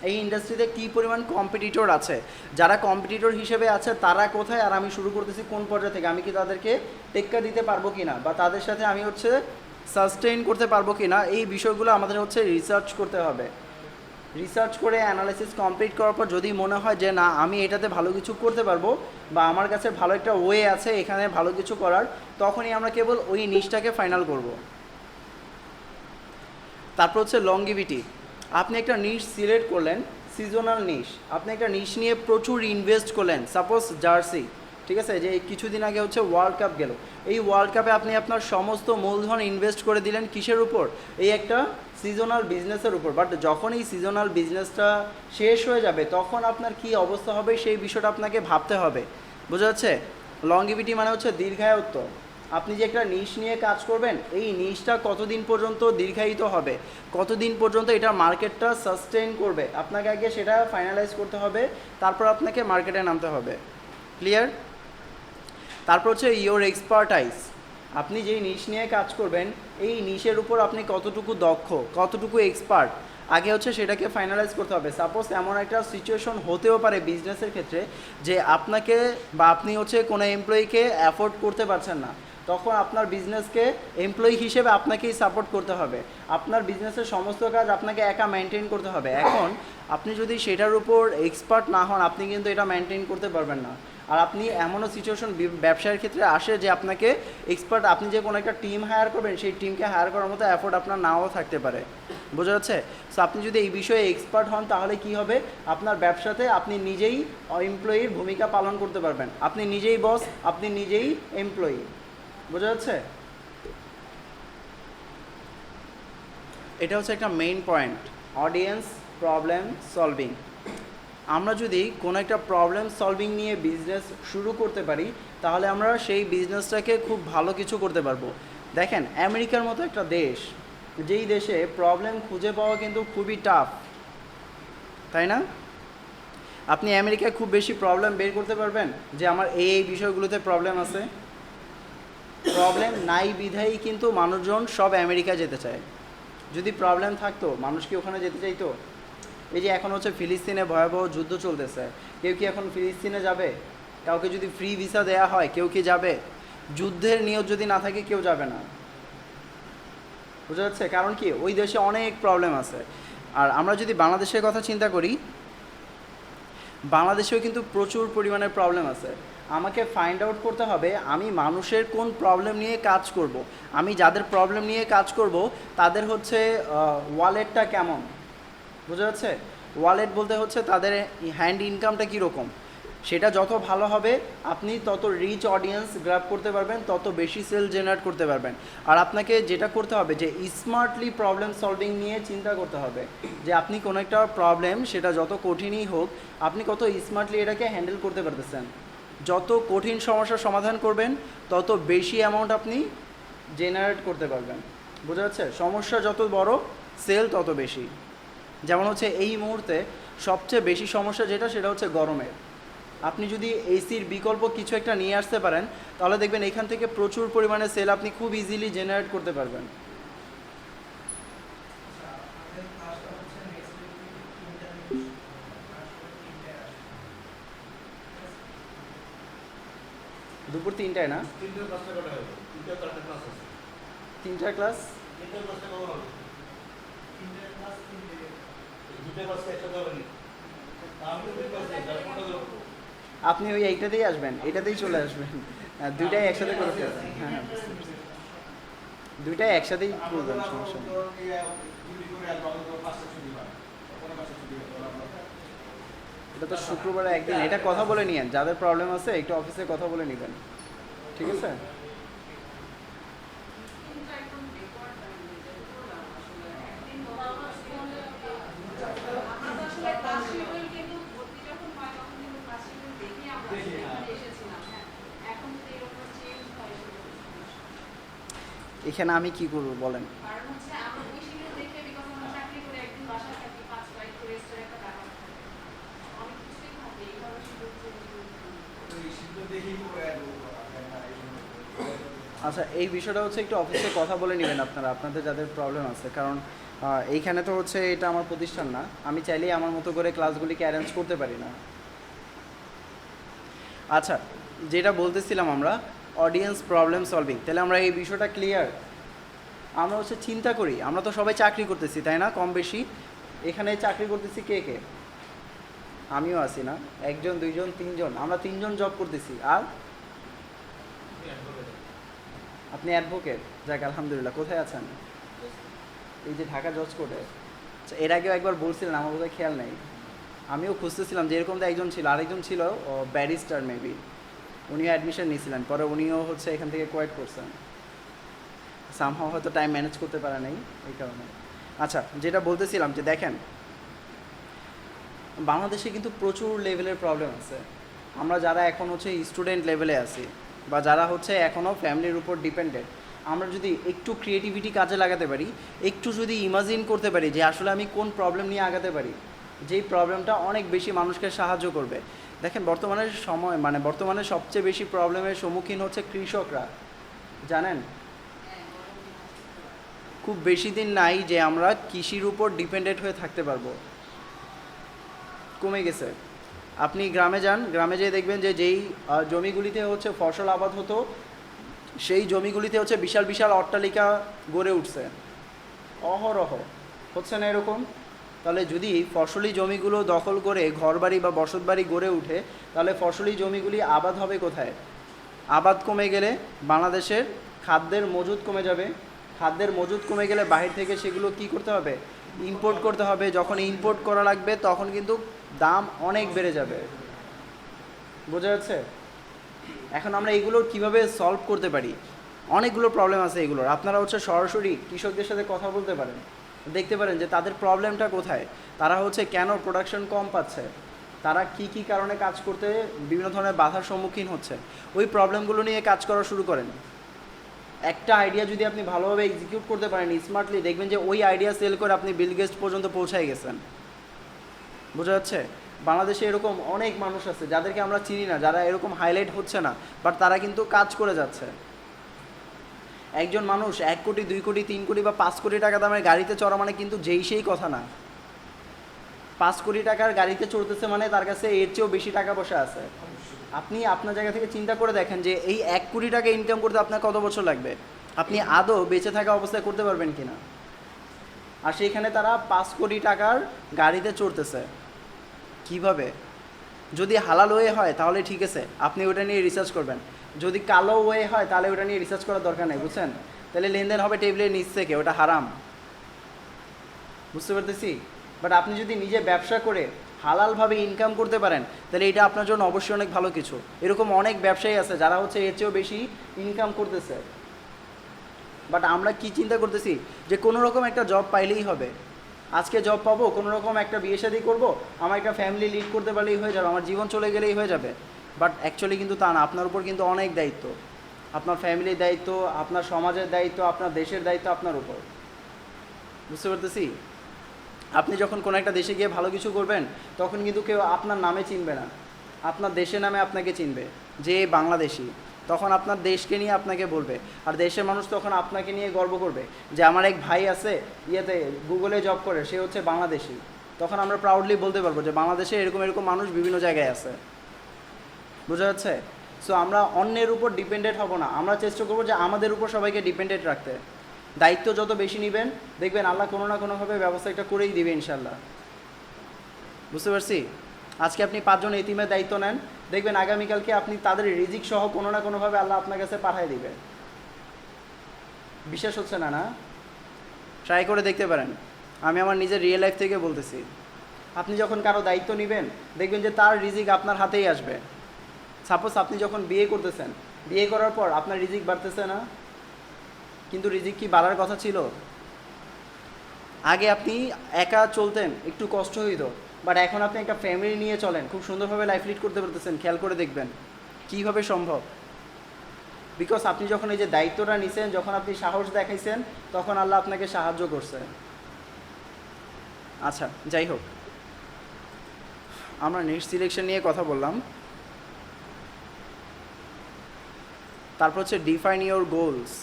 এই ইন্ডাস্ট্রিতে কী পরিমাণ কম্পিটিটর আছে, যারা কম্পিটিটর হিসেবে আছে তারা কোথায়, আর আমি শুরু করতেছি কোন পর্যায়ে থেকে, আমি কি তাদেরকে টেক্কা দিতে পারবো কি না, বা তাদের সাথে আমি হচ্ছে সাস্টেইন করতে পারবো কি না, এই বিষয়গুলো আমাদের হচ্ছে রিসার্চ করতে হবে। রিসার্চ করে অ্যানালাইসিস কমপ্লিট করার পর যদি মনে হয় যে না আমি এটাতে ভালো কিছু করতে পারবো বা আমার কাছে ভালো একটা ওয়ে আছে এখানে ভালো কিছু করার, তখনই আমরা কেবল ওই নিশটাকে ফাইনাল করব। তারপর হচ্ছে লংগিভিটি। আপনি একটা নিশ সিলেক্ট করলেন, সিজনাল নিশ, আপনি একটা নিশ নিয়ে প্রচুর ইনভেস্ট করলেন, সাপোজ জার্সি, ঠিক আছে, যে কিছুদিন আগে হচ্ছে ওয়ার্ল্ড কাপ গেল, এই ওয়ার্ল্ড কাপে আপনি আপনার সমস্ত মূলধন ইনভেস্ট করে দিলেন কিসের উপর, এই একটা সিজনাল বিজনেসের উপর। বাট যখন এই সিজনাল বিজনেসটা শেষ হয়ে যাবে তখন আপনার কি অবস্থা হবে সেই বিষয়টা আপনাকে ভাবতে হবে। বোঝা যাচ্ছে? লংগিভিটি মানে হচ্ছে দীর্ঘায়িত্ব। আপনি যে একটা নিশ নিয়ে কাজ করবেন, এই নিশটা কতদিন পর্যন্ত দীর্ঘায়িত হবে, কতদিন পর্যন্ত এটা মার্কেটটা সাস্টেইন করবে, আপনাকে আগে সেটা ফাইনালাইজ করতে হবে, তারপর আপনাকে মার্কেটে নামতে হবে। ক্লিয়ার? তারপর হচ্ছে ইওর এক্সপার্টাইজ। আপনি যেই নিশ নিয়ে কাজ করবেন এই নিশের উপর আপনি কতটুকু দক্ষ, কতটুকু এক্সপার্ট, আগে হচ্ছে সেটাকে ফাইনালাইজ করতে হবে। সাপোজ এমন একটা সিচুয়েশন হতেও পারে বিজনেসের ক্ষেত্রে যে আপনাকে বা আপনি হচ্ছে কোনো এমপ্লয়িকে অ্যাফোর্ড করতে পারছেন না, তখন আপনার বিজনেসকে এমপ্লয়ি হিসেবে আপনাকেই সাপোর্ট করতে হবে। আপনার বিজনেসের সমস্ত কাজ আপনাকে একা মেনটেন করতে হবে। এখন আপনি যদি সেটার উপর এক্সপার্ট না হন আপনি কিন্তু এটা মেনটেন করতে পারবেন না। আর আপনি এমনও সিচুয়েশন ব্যবসায়ের ক্ষেত্রে আসে যে আপনাকে এক্সপার্ট, আপনি যে কোনো একটা টিম হায়ার করবেন সেই টিমকে হায়ার করার মতো অ্যাফোর্ড আপনার নাও থাকতে পারে। বোঝা যাচ্ছে? সো আপনি যদি এই বিষয়ে এক্সপার্ট হন তাহলে কি হবে, আপনার ব্যবসাতে আপনি নিজেই এমপ্লয়ির ভূমিকা পালন করতে পারবেন, আপনি নিজেই বস, আপনি নিজেই এমপ্লয়ি। বোঝা যাচ্ছে? এটা হচ্ছে একটা main point, audience problem solving. আমরা যদি কোনো একটা প্রবলেম সলভিং নিয়ে বিজনেস শুরু করতে পারি তাহলে আমরা সেই বিজনেসটাকে খুব ভালো কিছু করতে পারবো। দেখেন আমেরিকার মতো একটা দেশ, যেই দেশে প্রবলেম খুঁজে পাওয়া কিন্তু খুবই টাফ, তাই না? আপনি আমেরিকায় খুব বেশি প্রবলেম বের করতে পারবেন যে আমার এই বিষয়গুলোতে প্রবলেম আছে? প্রবলেম নাই বিধায়ী কিন্তু মানুষজন সব আমেরিকা যেতে চায়। যদি প্রবলেম থাকতো মানুষ কি ওখানে যেতে চাইতো? এই যে এখন হচ্ছে ফিলিস্তিনে ভয়াবহ যুদ্ধ চলতেছে, কেউ কি এখন ফিলিস্তিনে যাবে? কাউকে যদি ফ্রি ভিসা দেয়া হয় কেউ কি যাবে? যুদ্ধের নিয়ত যদি না থাকে কেউ যাবে না। বুঝা যাচ্ছে? কারণ কি ওই দেশে অনেক প্রবলেম আছে। আর আমরা যদি বাংলাদেশের কথা চিন্তা করি, বাংলাদেশেও কিন্তু প্রচুর পরিমাণে প্রবলেম আছে। আমাকে ফাইন্ড আউট করতে হবে আমি মানুষের কোন প্রবলেম নিয়ে কাজ করব। আমি যাদের প্রবলেম নিয়ে কাজ করব তাদের হচ্ছে ওয়ালেটটা কেমন। বুঝা যাচ্ছে? ওয়ালেট বলতে হচ্ছে তাদের হ্যান্ড ইনকামটা কীরকম, সেটা যত ভালো হবে আপনি তত রিচ অডিয়েন্স গ্র্যাব করতে পারবেন, তত বেশি সেল জেনারেট করতে পারবেন। আর আপনাকে যেটা করতে হবে যে স্মার্টলি প্রবলেম সলভিং নিয়ে চিন্তা করতে হবে যে আপনি কোনো একটা প্রবলেম সেটা যত কঠিনই হোক আপনি কত স্মার্টলি এটাকে হ্যান্ডেল করতে পারতেছেন। যত কঠিন সমস্যার সমাধান করবেন তত বেশি অ্যামাউন্ট আপনি জেনারেট করতে পারবেন। বোঝা যাচ্ছে? সমস্যা যত বড় সেল তত বেশি। যেমন হচ্ছে এই মুহূর্তে সবচেয়ে বেশি সমস্যা যেটা সেটা হচ্ছে গরমের। আপনি যদি এসির বিকল্প কিছু একটা নিয়ে আসতে পারেন তাহলে দেখবেন এখান থেকে প্রচুর পরিমাণে সেল আপনি খুব ইজিলি জেনারেট করতে পারবেন। দুপুর 3টায় না? 3টার ক্লাস? আপনি ওই এইটাতেই আসবেন, এটাতেই চলে আসবেন, দুইটাই একসাথে করে ফেলবেন। হ্যাঁ হ্যাঁ, দুইটাই একসাথেই করবেন, সমস্যা নেই। এটা তো শুক্রবারে একদিন, এটা কথা বলে নিয়েন, যাদের প্রবলেম আছে একটু অফিসে কথা বলে নেবেন, ঠিক আছে? এখানে আমি কি করবো বলেন? আচ্ছা, এই বিষয়টা হচ্ছে একটু অফিসে কথা বলে নেবেন আপনারা, আপনাদের যাদের প্রবলেম আছে, কারণ এইখানে তো হচ্ছে এটা আমার প্রতিষ্ঠান না, আমি চাইলেই আমার মতো করে ক্লাসগুলিকে অ্যারেঞ্জ করতে পারি না। আচ্ছা, যেটা বলতেছিলাম আমরা অডিয়েন্স প্রবলেম সলভিং, তাহলে আমরা এই বিষয়টা ক্লিয়ার। আমরা হচ্ছে চিন্তা করি, আমরা তো সবাই চাকরি করতেছি তাই না, কম বেশি। এখানে চাকরি করতেছি কে কে? আমিও আছি না, একজন দুইজন তিনজন, আমরা তিনজন জব করতেছি। আর আপনি অ্যাডভোকেট, যাক আলহামদুলিল্লাহ। কোথায় আছেন? এই যে ঢাকা জজ কোর্টে। আচ্ছা, এর আগেও একবার বলছিলেন, আমার বোধহয় খেয়াল নেই। আমিও খুঁজতেছিলাম যে এরকম তো একজন ছিল, আরেকজন ছিল ব্যারিস্টার মেবি, উনিও অ্যাডমিশন নিয়েছিলেন, পরে উনিও হচ্ছে এখান থেকে কোয়াইট করছেন, সামহাও হয়তো টাইম ম্যানেজ করতে পারে নাই এই কারণে। আচ্ছা, যেটা বলতেছিলাম যে দেখেন, বাংলাদেশে কিন্তু প্রচুর লেভেলের প্রবলেম আছে। আমরা যারা এখন হচ্ছে স্টুডেন্ট লেভেলে আছি, বা যারা হচ্ছে এখনও ফ্যামিলির উপর ডিপেন্ডেন্ট, আমরা যদি একটু ক্রিয়েটিভিটি কাজে লাগাতে পারি, একটু যদি ইমাজিন করতে পারি যে আসলে আমি কোন প্রবলেম নিয়ে আগাতে পারি, যেই প্রবলেমটা অনেক বেশি মানুষকে সাহায্য করবে। দেখেন বর্তমানের সময়, মানে বর্তমানে সবচেয়ে বেশি প্রবলেমের সম্মুখীন হচ্ছে কৃষকরা, জানেন? খুব বেশি দিন নাই যে আমরা কৃষির উপর ডিপেন্ডেন্ট হয়ে থাকতে পারবো, কমে গেছে। আপনি গ্রামে যান, গ্রামে যেয়ে দেখবেন যে যেই জমিগুলিতে হচ্ছে ফসল আবাদ হতো, সেই জমিগুলিতে হচ্ছে বিশাল বিশাল অট্টালিকা গড়ে উঠছে অহরহ, হচ্ছে না এরকম? তাহলে যদি ফসলি জমিগুলো দখল করে ঘরবাড়ি বা বসতবাড়ি গড়ে উঠে, তাহলে ফসলি জমিগুলি আবাদ হবে কোথায়? আবাদ কমে গেলে বাংলাদেশের খাদ্যের মজুদ কমে যাবে, খাদ্যের মজুদ কমে গেলে বাহির থেকে সেগুলো কি করতে হবে? ইম্পোর্ট করতে হবে। যখন ইম্পোর্ট করা লাগবে তখন কিন্তু দাম অনেক বেড়ে যাবে, বোঝা যাচ্ছে? এখন আমরা এইগুলোর কিভাবে সলভ করতে পারি? অনেকগুলো প্রবলেম আছে এগুলোর, আপনারা হচ্ছে সরাসরি কৃষকদের সাথে কথা বলতে পারেন, দেখতে পারেন যে তাদের প্রবলেমটা কোথায়, তারা হচ্ছে কেন প্রোডাকশন কম পাচ্ছে, তারা কি কি কারণে কাজ করতে বিভিন্ন ধরনের বাধার সম্মুখীন হচ্ছে, ওই প্রবলেমগুলো নিয়ে কাজ করা শুরু করেন। একটা আইডিয়া যদি আপনি ভালোভাবে এক্সিকিউট করতে পারেন স্মার্টলি, দেখবেন যে ওই আইডিয়া সেল করে আপনি বিল গেটস পর্যন্ত পৌঁছায় গেছেন, বোঝা যাচ্ছে? বাংলাদেশে এরকম অনেক মানুষ আছে যাদেরকে আমরা চিনি না, যারা এরকম হাইলাইট হচ্ছে না, বাট তারা কিন্তু কাজ করে যাচ্ছে। একজন মানুষ 1 কোটি 2 কোটি 3 কোটি বা 5 কোটি টাকা দামের গাড়িতে চড়া মানে কিন্তু যেই সেই কথা না। 5 কোটি টাকার গাড়িতে চড়তেছে মানে তার কাছে এর চেয়েও বেশি টাকা পয়সা আছে। আপনি আপনার জায়গা থেকে চিন্তা করে দেখেন যে এই 1 কোটি টাকা ইনকাম করতে আপনার কত বছর লাগবে, আপনি আদৌ বেঁচে থাকা অবস্থায় করতে পারবেন কিনা? আর সেইখানে তারা 5 কোটি টাকার গাড়িতে চড়তেছে কিভাবে? যদি হালাল ওয়ে হয় তাহলে ঠিক আছে, আপনি ওটা নিয়ে রিসার্চ করবেন। যদি কালো ওয়ে হয় তাহলে ওটা নিয়ে রিসার্চ করার দরকার নেই, বুঝছেন? তাহলে লেনদেন হবে টেবিলের নিচ থেকে, ওটা হারাম, বুঝতে পারতেছি? বাট আপনি যদি নিজে ব্যবসা করে হালালভাবে ইনকাম করতে পারেন, তাহলে এটা আপনার জন্য অবশ্যই অনেক ভালো কিছু। এরকম অনেক ব্যবসায়ী আছে যারা হচ্ছে এর চেয়েও বেশি ইনকাম করতেছে, বাট আমরা কি চিন্তা করতেছি যে কোনো রকম একটা জব পাইলেই হবে, আজকে জব পাবো, কোনো রকম একটা বিয়ে শাদী করবো, আমার একটা ফ্যামিলি লিড করতে পারলেই হয়ে যাবে, আমার জীবন চলে গেলেই হয়ে যাবে। বাট অ্যাকচুয়ালি কিন্তু তা না, আপনার উপর কিন্তু অনেক দায়িত্ব, আপনার ফ্যামিলির দায়িত্ব, আপনার সমাজের দায়িত্ব, আপনার দেশের দায়িত্ব আপনার উপর, বুঝতে পারতেছি? আপনি যখন কোনো একটা দেশে গিয়ে ভালো কিছু করবেন, তখন কিন্তু কেউ আপনার নামে চিনবে না, আপনার দেশের নামে আপনাকে চিনবে যে বাংলাদেশি, তখন আপনার দেশকে নিয়ে আপনাকে বলবে, আর দেশের মানুষ তখন আপনাকে নিয়ে গর্ব করবে যে আমার এক ভাই আছে ইয়েতে গুগলে জব করে, সে হচ্ছে বাংলাদেশি। তখন আমরা প্রাউডলি বলতে পারবো যে বাংলাদেশে এরকম এরকম মানুষ বিভিন্ন জায়গায় আছে, বোঝা যাচ্ছে? সো আমরা অন্যের উপর ডিপেন্ডেন্ট হব না, আমরা চেষ্টা করবো যে আমাদের উপর সবাইকে ডিপেন্ডেন্ট রাখতে। দায়িত্ব যত বেশি নেবেন, দেখবেন আল্লাহ কোনো না কোনোভাবে ব্যবস্থা একটা করেই দিবে ইনশাল্লাহ, বুঝতে পারছি? আজকে আপনি 5 জন এতিমের দায়িত্ব নেন, দেখবেন আগামীকালকে আপনি তাদের রিজিক সহ কোনো না কোনোভাবে আল্লাহ আপনার কাছে পাঠিয়ে দিবে। বিশ্বাস হচ্ছে না? না, ট্রাই করে দেখতে পারেন। আমি আমার নিজের রিয়েল লাইফ থেকে বলতেছি। আপনি যখন কারো দায়িত্ব নেবেন দেখবেন যে তার রিজিক আপনার হাতেই আসবে। সাপোজ আপনি যখন বিয়ে করতেছেন, বিয়ে করার পর আপনার রিজিক বাড়তেছে না, কিন্তু রিজিক কি বাড়ার কথা ছিল? আগে আপনি একা চলতেন, একটু কষ্ট হইতো, বাট এখন আপনি একটা ফ্যামিলি নিয়ে চলেন, খুব সুন্দরভাবে লাইফ লিড করতে পারতেছেন। খেয়াল করে দেখবেন কীভাবে সম্ভব। বিকজ আপনি যখন এই যে দায়িত্বটা নিছেন, যখন আপনি সাহস দেখাইছেন, তখন আল্লাহ আপনাকে সাহায্য করছে। আচ্ছা, যাই হোক, আমরা নেক্সট সিলেকশন নিয়ে কথা বললাম। তারপর হচ্ছে ডিফাইন ইউর গোলস।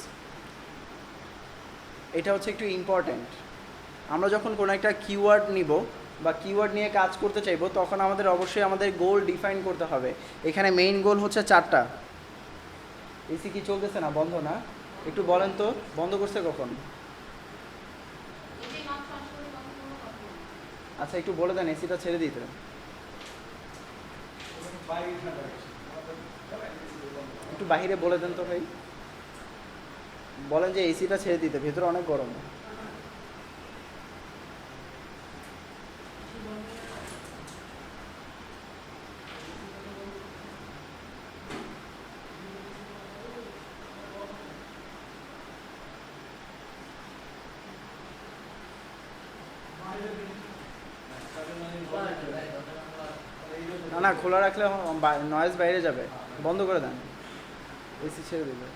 এটা হচ্ছে একটু ইম্পর্ট্যান্ট। আমরা যখন কোনো একটা কিওয়ার্ড নিব বা কিওয়ার্ড নিয়ে কাজ করতে চাইবো, তখন আমাদের অবশ্যই আমাদের গোল ডিফাইন করতে হবে। এখানে মেইন গোল হচ্ছে 4টা। এসি কি চলতেছে না? বন্ধ না? একটু বলেন তো, বন্ধ করছে কখন? আচ্ছা, একটু বলে দেন এসিটা ছেড়ে দিতে। একটু বাহিরে বলে দেন তো ভাই, বলেন যে এসিটা ছেড়ে দিতে, ভেতরে অনেক গরম। না না, খোলা রাখলে নয়েজ বাইরে যাবে, বন্ধ করে দেন, এসি ছেড়ে দিবে।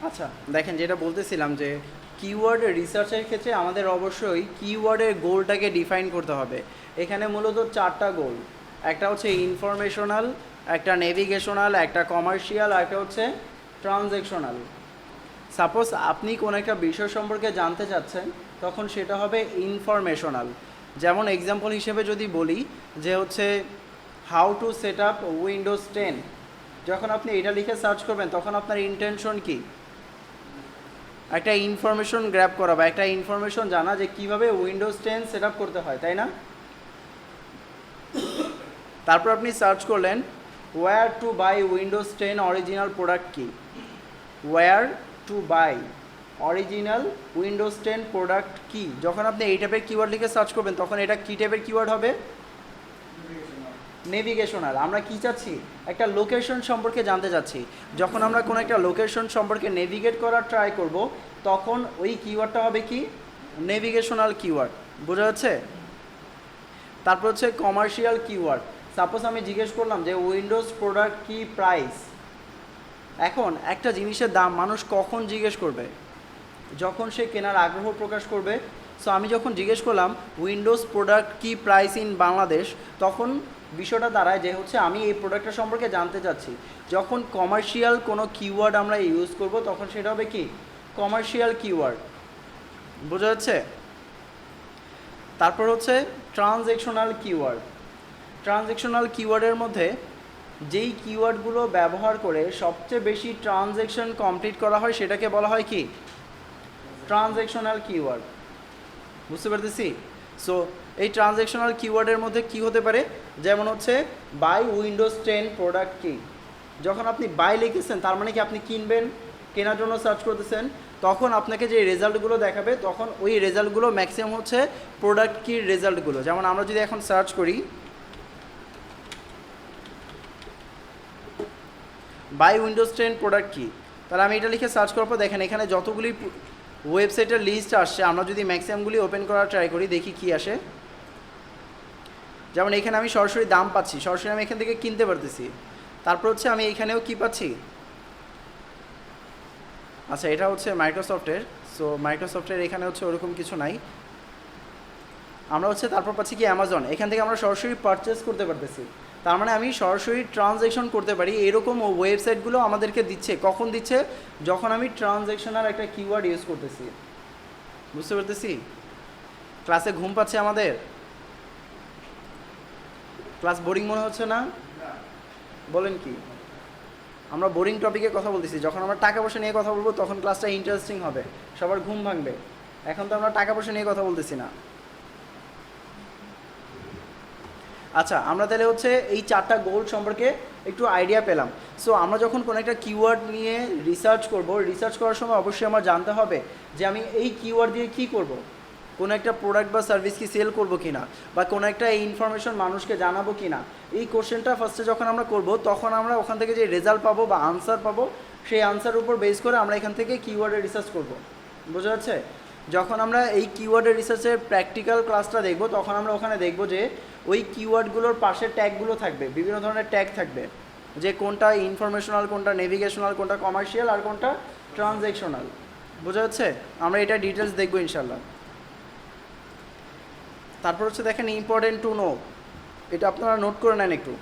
আচ্ছা, দেখেন যেটা বলতেছিলাম যে কিওয়ার্ড রিসার্চের ক্ষেত্রে আমাদের অবশ্যই কিওয়ার্ডের গোলটাকে ডিফাইন করতে হবে। এখানে মূলত 4টা গোল। একটা হচ্ছে ইনফরমেশনাল, একটা নেভিগেশনাল, একটা কমার্শিয়াল, আর একটা হচ্ছে ট্রানজ্যাকশনাল। সাপোজ আপনি কোনো একটা বিষয় সম্পর্কে জানতে চাচ্ছেন, তখন সেটা হবে ইনফরমেশনাল। যেমন এক্সাম্পল হিসেবে যদি বলি যে হচ্ছে how to set up Windows 10, যখন আপনি এটা লিখে সার্চ করবেন, তখন আপনার ইন্টেনশন কি? একটা ইনফরমেশন গ্র্যাব করা বা একটা ইনফরমেশন জানা যে কীভাবে উইন্ডোজ 10 সেট আপ করতে হয়, তাই না? তারপর আপনি সার্চ করলেন where to buy windows 10 original product key, where to buy original windows 10 product key. যখন আপনি এই টাইপের কিওয়ার্ড লিখে সার্চ করবেন, তখন এটা কী টাইপের কিওয়ার্ড হবে? নেভিগেশনাল। আমরা কি চাচ্ছি? একটা লোকেশন সম্পর্কে জানতে চাচ্ছি। যখন আমরা কোনো একটা লোকেশন সম্পর্কে নেভিগেট করার ট্রাই করব, তখন ওই কিওয়ার্ডটা হবে কি? Navigational keyword. বোঝা যাচ্ছে? তারপর হচ্ছে কমার্শিয়াল কিওয়ার্ড। সাপোজ আমি জিজ্ঞেস করলাম যে উইন্ডোজ প্রোডাক্ট কি প্রাইস। এখন একটা জিনিসের দাম মানুষ কখন জিজ্ঞেস করবে? যখন সে কেনার আগ্রহ প্রকাশ করবে। সো আমি যখন জিজ্ঞেস করলাম উইন্ডোজ প্রোডাক্ট কি প্রাইস ইন বাংলাদেশ, তখন বিষয়টা দাঁড়ায় যে হচ্ছে আমি এই প্রোডাক্টটা সম্পর্কে জানতে চাচ্ছি। যখন কমার্শিয়াল কোনো কিওয়ার্ড আমরা ইউজ করব, তখন সেটা হবে কি? Commercial keyword. বোঝা যাচ্ছে? তারপর হচ্ছে ট্রানজ্যাকশনাল কিওয়ার্ড। ট্রানজ্যাকশনাল কিওয়ার্ডের মধ্যে যেই কিওয়ার্ডগুলো ব্যবহার করে সবচেয়ে বেশি ট্রানজ্যাকশন কমপ্লিট করা হয়, সেটাকে বলা হয় কি? Transactional keyword. বুঝতে পারতেছি? সো এই ট্রানজ্যাকশনাল কিওয়ার্ডের মধ্যে কি হতে পারে? যেমন হচ্ছে বাই উইন্ডোজ 10 প্রোডাক্ট কি। যখন আপনি বাই লিখেছেন, তার মানে কি আপনি কিনবেন, কেনার জন্য সার্চ করতেছেন। তখন আপনাকে যে রেজাল্টগুলো দেখাবে, তখন ওই রেজাল্টগুলো ম্যাক্সিমাম হচ্ছে প্রোডাক্ট কির রেজাল্টগুলো। যেমন আমরা যদি এখন সার্চ করি বাই উইন্ডোজ 10 প্রোডাক্ট কি, তাহলে আমি এটা লিখে সার্চ করার পর দেখেন এখানে যতগুলি ওয়েবসাইটের লিস্ট আসছে, আমরা যদি ম্যাক্সিমামগুলি ওপেন করার ট্রাই করি, দেখি কি আসে। যেমন এখানে আমি সরাসরি দাম পাচ্ছি, সরাসরি আমি এখান থেকে কিনতে পারতেছি। তারপর হচ্ছে আমি এখানেও কি পাচ্ছি? আচ্ছা, এটা হচ্ছে মাইক্রোসফটের। সো মাইক্রোসফটের এখানে হচ্ছে ওরকম কিছু নাই। আমরা হচ্ছে তারপর পাচ্ছি কি অ্যামাজন, এখান থেকে আমরা সরাসরি পারচেস করতে পারতেছি। তার মানে আমি সরাসরি ট্রানজ্যাকশন করতে পারি, এরকম ওয়েবসাইটগুলো আমাদেরকে দিচ্ছে। কখন দিচ্ছে? যখন আমি ট্রানজ্যাকশনাল একটা কিওয়ার্ড ইউজ করতেছি। বুঝতে পারতেছি? ক্লাসে ঘুম পাচ্ছে আমাদের? ক্লাস বোরিং মনে হচ্ছে না? বলেন কি? আমরা বোরিং টপিকে কথা বলতেছি। যখন আমরা টাকা পয়সা নিয়ে কথা বলবো তখন ক্লাসটা ইন্টারেস্টিং হবে, সবার ঘুম ভাঙবে। এখন তো আমরা টাকা পয়সা নিয়ে কথা বলতেছি না। আচ্ছা, আমরা তাহলে হচ্ছে এই 4টা গোল সম্পর্কে একটু আইডিয়া পেলাম। সো আমরা যখন কোনো একটা কিওয়ার্ড নিয়ে রিসার্চ করব, রিসার্চ করার সময় অবশ্যই আমার জানতে হবে যে আমি এই কিওয়ার্ড দিয়ে কী করব। কোনো একটা প্রোডাক্ট বা সার্ভিস কি সেল করবো কি না, বা কোনো একটা এই ইনফরমেশন মানুষকে জানাবো কি না। এই কোশ্চেনটা ফার্স্টে যখন আমরা করব তখন আমরা ওখান থেকে যে রেজাল্ট পাবো বা আনসার পাবো, সেই আনসারের উপর বেস করে আমরা এখান থেকে কিওয়ার্ডের রিসার্চ করব। বোঝা যাচ্ছে? যখন আমরা এই কিওয়ার্ডের রিসার্চের প্র্যাকটিক্যাল ক্লাসটা দেখব তখন আমরা ওখানে দেখব যে ওই কিওয়ার্ডগুলোর পাশে ট্যাগগুলো থাকবে, বিভিন্ন ধরনের ট্যাগ থাকবে, যে কোনটা ইনফরমেশনাল, কোনটা নেভিগেশনাল, কোনটা কমার্শিয়াল, আর কোনটা ট্রানজ্যাকশনাল। বোঝা যাচ্ছে? আমরা এটা ডিটেলস দেখবো ইনশাল্লাহ। তারপর হচ্ছে দেখেন ইম্পর্টেন্ট টু নো, এটা আপনারা নোট করে নেন একটু।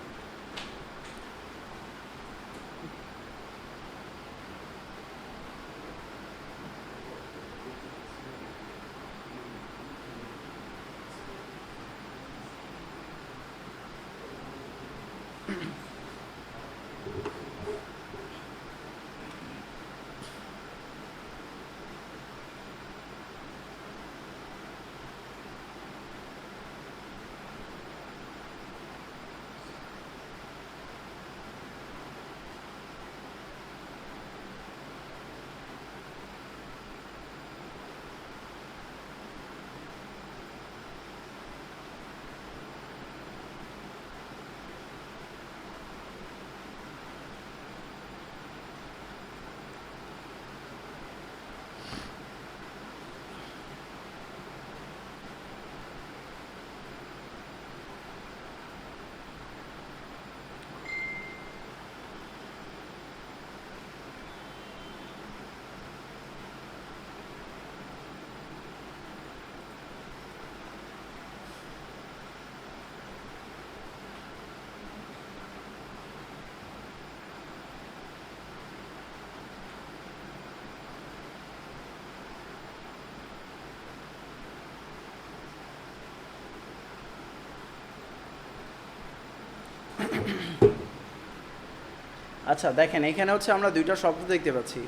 আচ্ছা দেখেন, এখানে হচ্ছে আমরা দুইটা শব্দ দেখতে পাচ্ছি,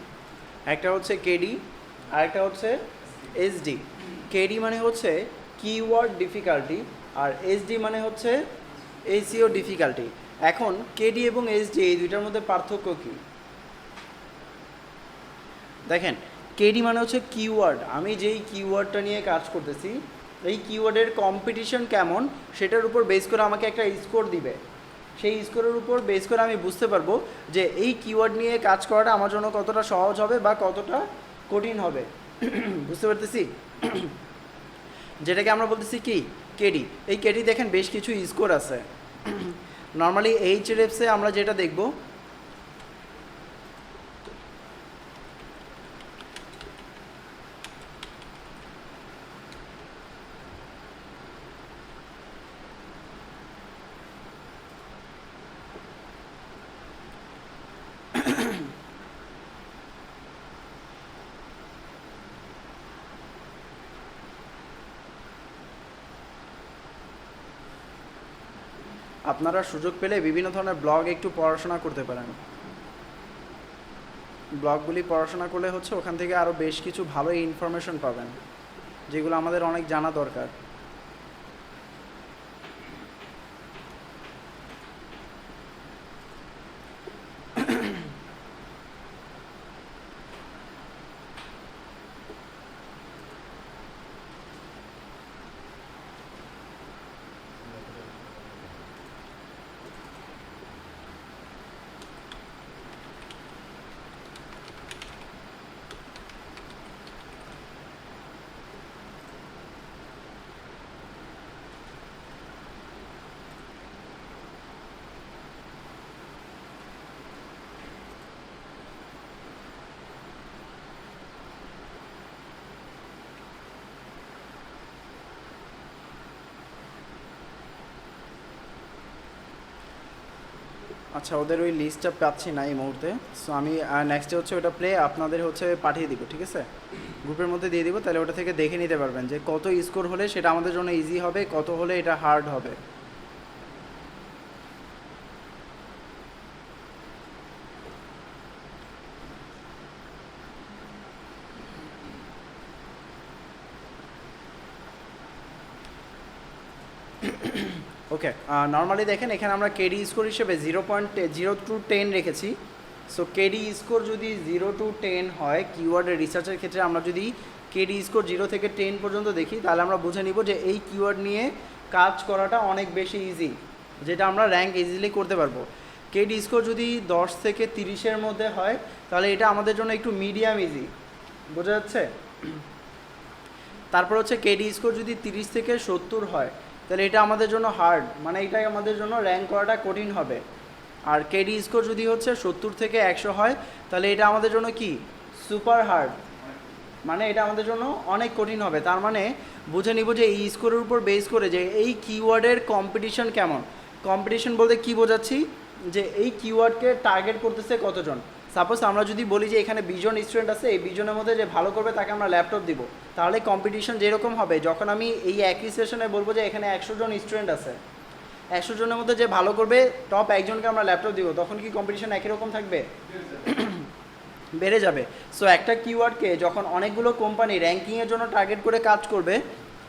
একটা হচ্ছে কেডি আর একটা হচ্ছে এসডি। কেডি মানে হচ্ছে কিওয়ার্ড ডিফিকাল্টি, আর এসডি মানে হচ্ছে এসইও ডিফিকাল্টি। এখন কেডি এবং এসডি এই দুইটার মধ্যে পার্থক্য কী? দেখেন, কেডি মানে হচ্ছে কিওয়ার্ড, আমি যেই কিওয়ার্ডটা নিয়ে কাজ করতেছি এই কিওয়ার্ডের কম্পিটিশন কেমন সেটার উপর বেস করে আমাকে একটা স্কোর দিবে। সেই স্কোরের উপর বেস করে আমি বুঝতে পারবো যে এই কিওয়ার্ড নিয়ে কাজ করাটা আমার জন্য কতটা সহজ হবে বা কতটা কঠিন হবে। বুঝতে পারতেছি? যেটাকে আমরা বলতেছি কি কেডি। এই কেডি দেখেন বেশ কিছু স্কোর আছে। নর্মালি এইচএরএফসে আমরা যেটা দেখব, আপনারা সুযোগ পেলে বিভিন্ন ধরনের ব্লগ একটু পড়াশোনা করতে পারেন। ব্লগগুলি পড়াশোনা করলে হচ্ছে ওখান থেকে আরও বেশ কিছু ভালো ইনফরমেশন পাবেন, যেগুলো আমাদের অনেক জানা দরকার। আচ্ছা, ওদের ওই লিস্টটা পাচ্ছি না এই মুহূর্তে। সো আমি নেক্সটে হচ্ছে ওটা প্লে আপনাদের হচ্ছে পাঠিয়ে দিব, ঠিক আছে? গ্রুপের মধ্যে দিয়ে দিব, তাহলে ওটা থেকে দেখে নিতে পারবেন যে কত স্কোর হলে সেটা আমাদের জন্য ইজি হবে, কত হলে এটা হার্ড হবে। ওকে, নর্মালি দেখেন এখানে আমরা কেডি স্কোর হিসেবে 0.0 to 10 রেখেছি। সো কেডি স্কোর যদি 0 to 10 হয়, কিওয়ার্ডের রিসার্চের ক্ষেত্রে আমরা যদি কেডি স্কোর 0 থেকে 10 পর্যন্ত দেখি, তাহলে আমরা বুঝে নিব যে এই কিওয়ার্ড নিয়ে কাজ করাটা অনেক বেশি ইজি, যেটা আমরা র্যাঙ্ক ইজিলি করতে পারবো। কেডি স্কোর যদি 10 থেকে 30-এর মধ্যে হয়, তাহলে এটা আমাদের জন্য একটু মিডিয়াম ইজি, বোঝা যাচ্ছে? তারপর হচ্ছে কেডি স্কোর যদি 30 থেকে 70 হয়, তাহলে এটা আমাদের জন্য হার্ড, মানে এটাই আমাদের জন্য র্যাঙ্ক করাটা কঠিন হবে। আর কেডি স্কোর যদি হচ্ছে 70 থেকে 100 হয়, তাহলে এটা আমাদের জন্য কি সুপার হার্ড, মানে এটা আমাদের জন্য অনেক কঠিন হবে। তার মানে বুঝে নিব যে এই স্কোরের উপর বেস করে যে এই কিওয়ার্ডের কম্পিটিশন কেমন। কম্পিটিশন বলতে কি বোঝাচ্ছি, যে এই কিওয়ার্ডকে টার্গেট করতেছে কতজন। সাপোজ আমরা যদি বলি যে এখানে 20 জন স্টুডেন্ট আছে, এই 20 জনের মধ্যে যে ভালো করবে তাকে আমরা ল্যাপটপ দিব, তাহলে কম্পিটিশন যেরকম হবে, যখন আমি এই একই সেশনে বলবো যে এখানে 100 জন স্টুডেন্ট আছে, 100 জনের মধ্যে যে ভালো করবে টপ একজনকে আমরা ল্যাপটপ দিব, তখন কি কম্পিটিশন একই রকম থাকবে? বেড়ে যাবে। সো একটা কিওয়ার্ডকে যখন অনেকগুলো কোম্পানি র্যাঙ্কিংয়ের জন্য টার্গেট করে কাজ করবে,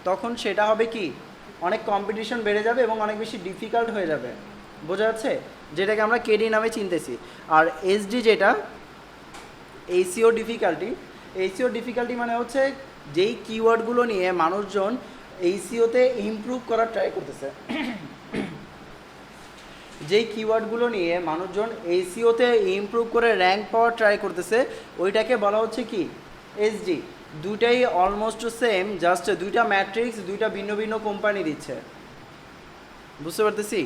তখন সেটা হবে কি অনেক কম্পিটিশন বেড়ে যাবে এবং অনেক বেশি ডিফিকাল্ট হয়ে যাবে, বোঝা যাচ্ছে? যেটাকে আমরা কেডি নামে চিনতেছি। আর এসডি যেটা এইসিও ডিফিকাল্টি, এইসিও ডিফিকাল্টি মানে হচ্ছে যেই কিওয়ার্ডগুলো নিয়ে মানুষজন এইসিওতে ইমপ্রুভ করার ট্রাই করতেছে, যেই কিওয়ার্ডগুলো নিয়ে মানুষজন এইসিওতে ইমপ্রুভ করে র্যাঙ্ক পাওয়ার ট্রাই করতেছে, ওইটাকে বলা হচ্ছে কি এসডি। দুইটাই অলমোস্ট সেম, জাস্ট দুইটা ম্যাট্রিক্স দুইটা ভিন্ন ভিন্ন কোম্পানি দিচ্ছে, বুঝতে পারতেছি?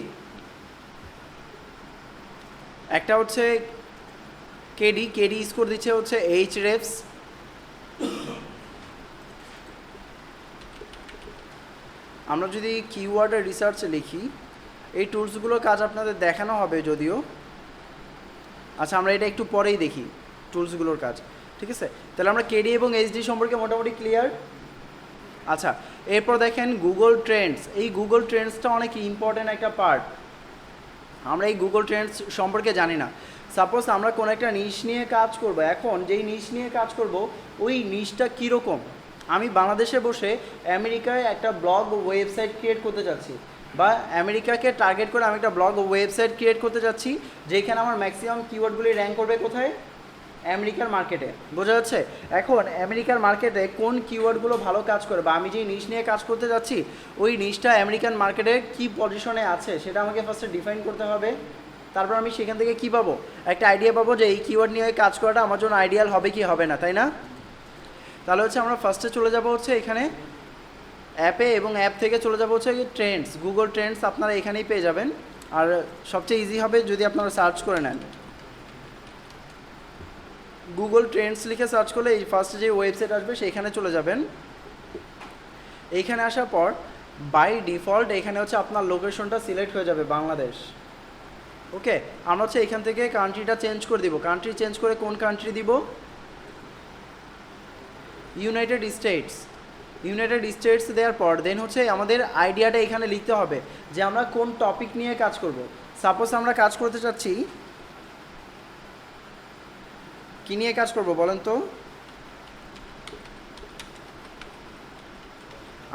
একটা হচ্ছে কেডি, কেডি স্কোর দিচ্ছে হচ্ছে এইচরেফস। আমরা যদি কিওয়ার্ডের রিসার্চে লিখি, এই টুলসগুলোর কাজ আপনাদের দেখানো হবে যদিও। আচ্ছা, আমরা এটা একটু পরেই দেখি টুলসগুলোর কাজ, ঠিক আছে? তাহলে আমরা কেডি এবং এইচডি সম্পর্কে মোটামুটি ক্লিয়ার। আচ্ছা, এরপর দেখেন গুগল ট্রেন্ডস। এই গুগল ট্রেন্ডসটা অনেক ইম্পর্টেন্ট একটা পার্ট। আমরা এই গুগল ট্রেন্ডস সম্পর্কে জানি না। সাপোজ আমরা কোনো একটা নিশ নিয়ে কাজ করব, এখন যেই নিশ নিয়ে কাজ করব ওই নিশটা কীরকম। আমি বাংলাদেশে বসে আমেরিকায় একটা ব্লগ ওয়েবসাইট ক্রিয়েট করতে চাচ্ছি, বা আমেরিকাকে টার্গেট করে আমি একটা ব্লগ ওয়েবসাইট ক্রিয়েট করতে যাচ্ছি, যেখানে আমার ম্যাক্সিমাম কিওয়ার্ডগুলি র্যাঙ্ক করবে কোথায়? আমেরিকার মার্কেটে, বোঝা যাচ্ছে? এখন আমেরিকার মার্কেটে কোন কিওয়ার্ডগুলো ভালো কাজ করে, বা আমি যেই নিশ নিয়ে কাজ করতে যাচ্ছি ওই নিশটা আমেরিকান মার্কেটে কী পজিশনে আছে সেটা আমাকে ফার্স্টে ডিফাইন করতে হবে। তারপর আমি সেখান থেকে কী পাবো? একটা আইডিয়া পাবো যে এই কিওয়ার্ড নিয়ে কাজ করাটা আমার জন্য আইডিয়াল হবে কি হবে না, তাই না? তাহলে হচ্ছে আমরা ফার্স্টে চলে যাব হচ্ছে এখানে অ্যাপে, এবং অ্যাপ থেকে চলে যাব হচ্ছে ট্রেন্ডস। গুগল ট্রেন্ডস আপনারা এখানেই পেয়ে যাবেন, আর সবচেয়ে ইজি হবে যদি আপনারা সার্চ করে নেন। গুগল ট্রেন্ডস লিখে সার্চ করলে এই ফার্স্টে যে ওয়েবসাইট আসবে সেইখানে চলে যাবেন। এইখানে আসার পর বাই ডিফল্ট এখানে হচ্ছে আপনার লোকেশনটা সিলেক্ট হয়ে যাবে বাংলাদেশ। ওকে, আমরা হচ্ছে এখান থেকে কান্ট্রিটা চেঞ্জ করে দিব। কান্ট্রি চেঞ্জ করে কোন কান্ট্রি দিব? United states. ইউনাইটেড স্টেটস দেওয়ার পর দেন হচ্ছে আমাদের আইডিয়াটা এখানে লিখতে হবে যে আমরা কোন টপিক নিয়ে কাজ করব। সাপোজ আমরা কাজ করতে চাচ্ছি, কী নিয়ে কাজ করব বলেন তো?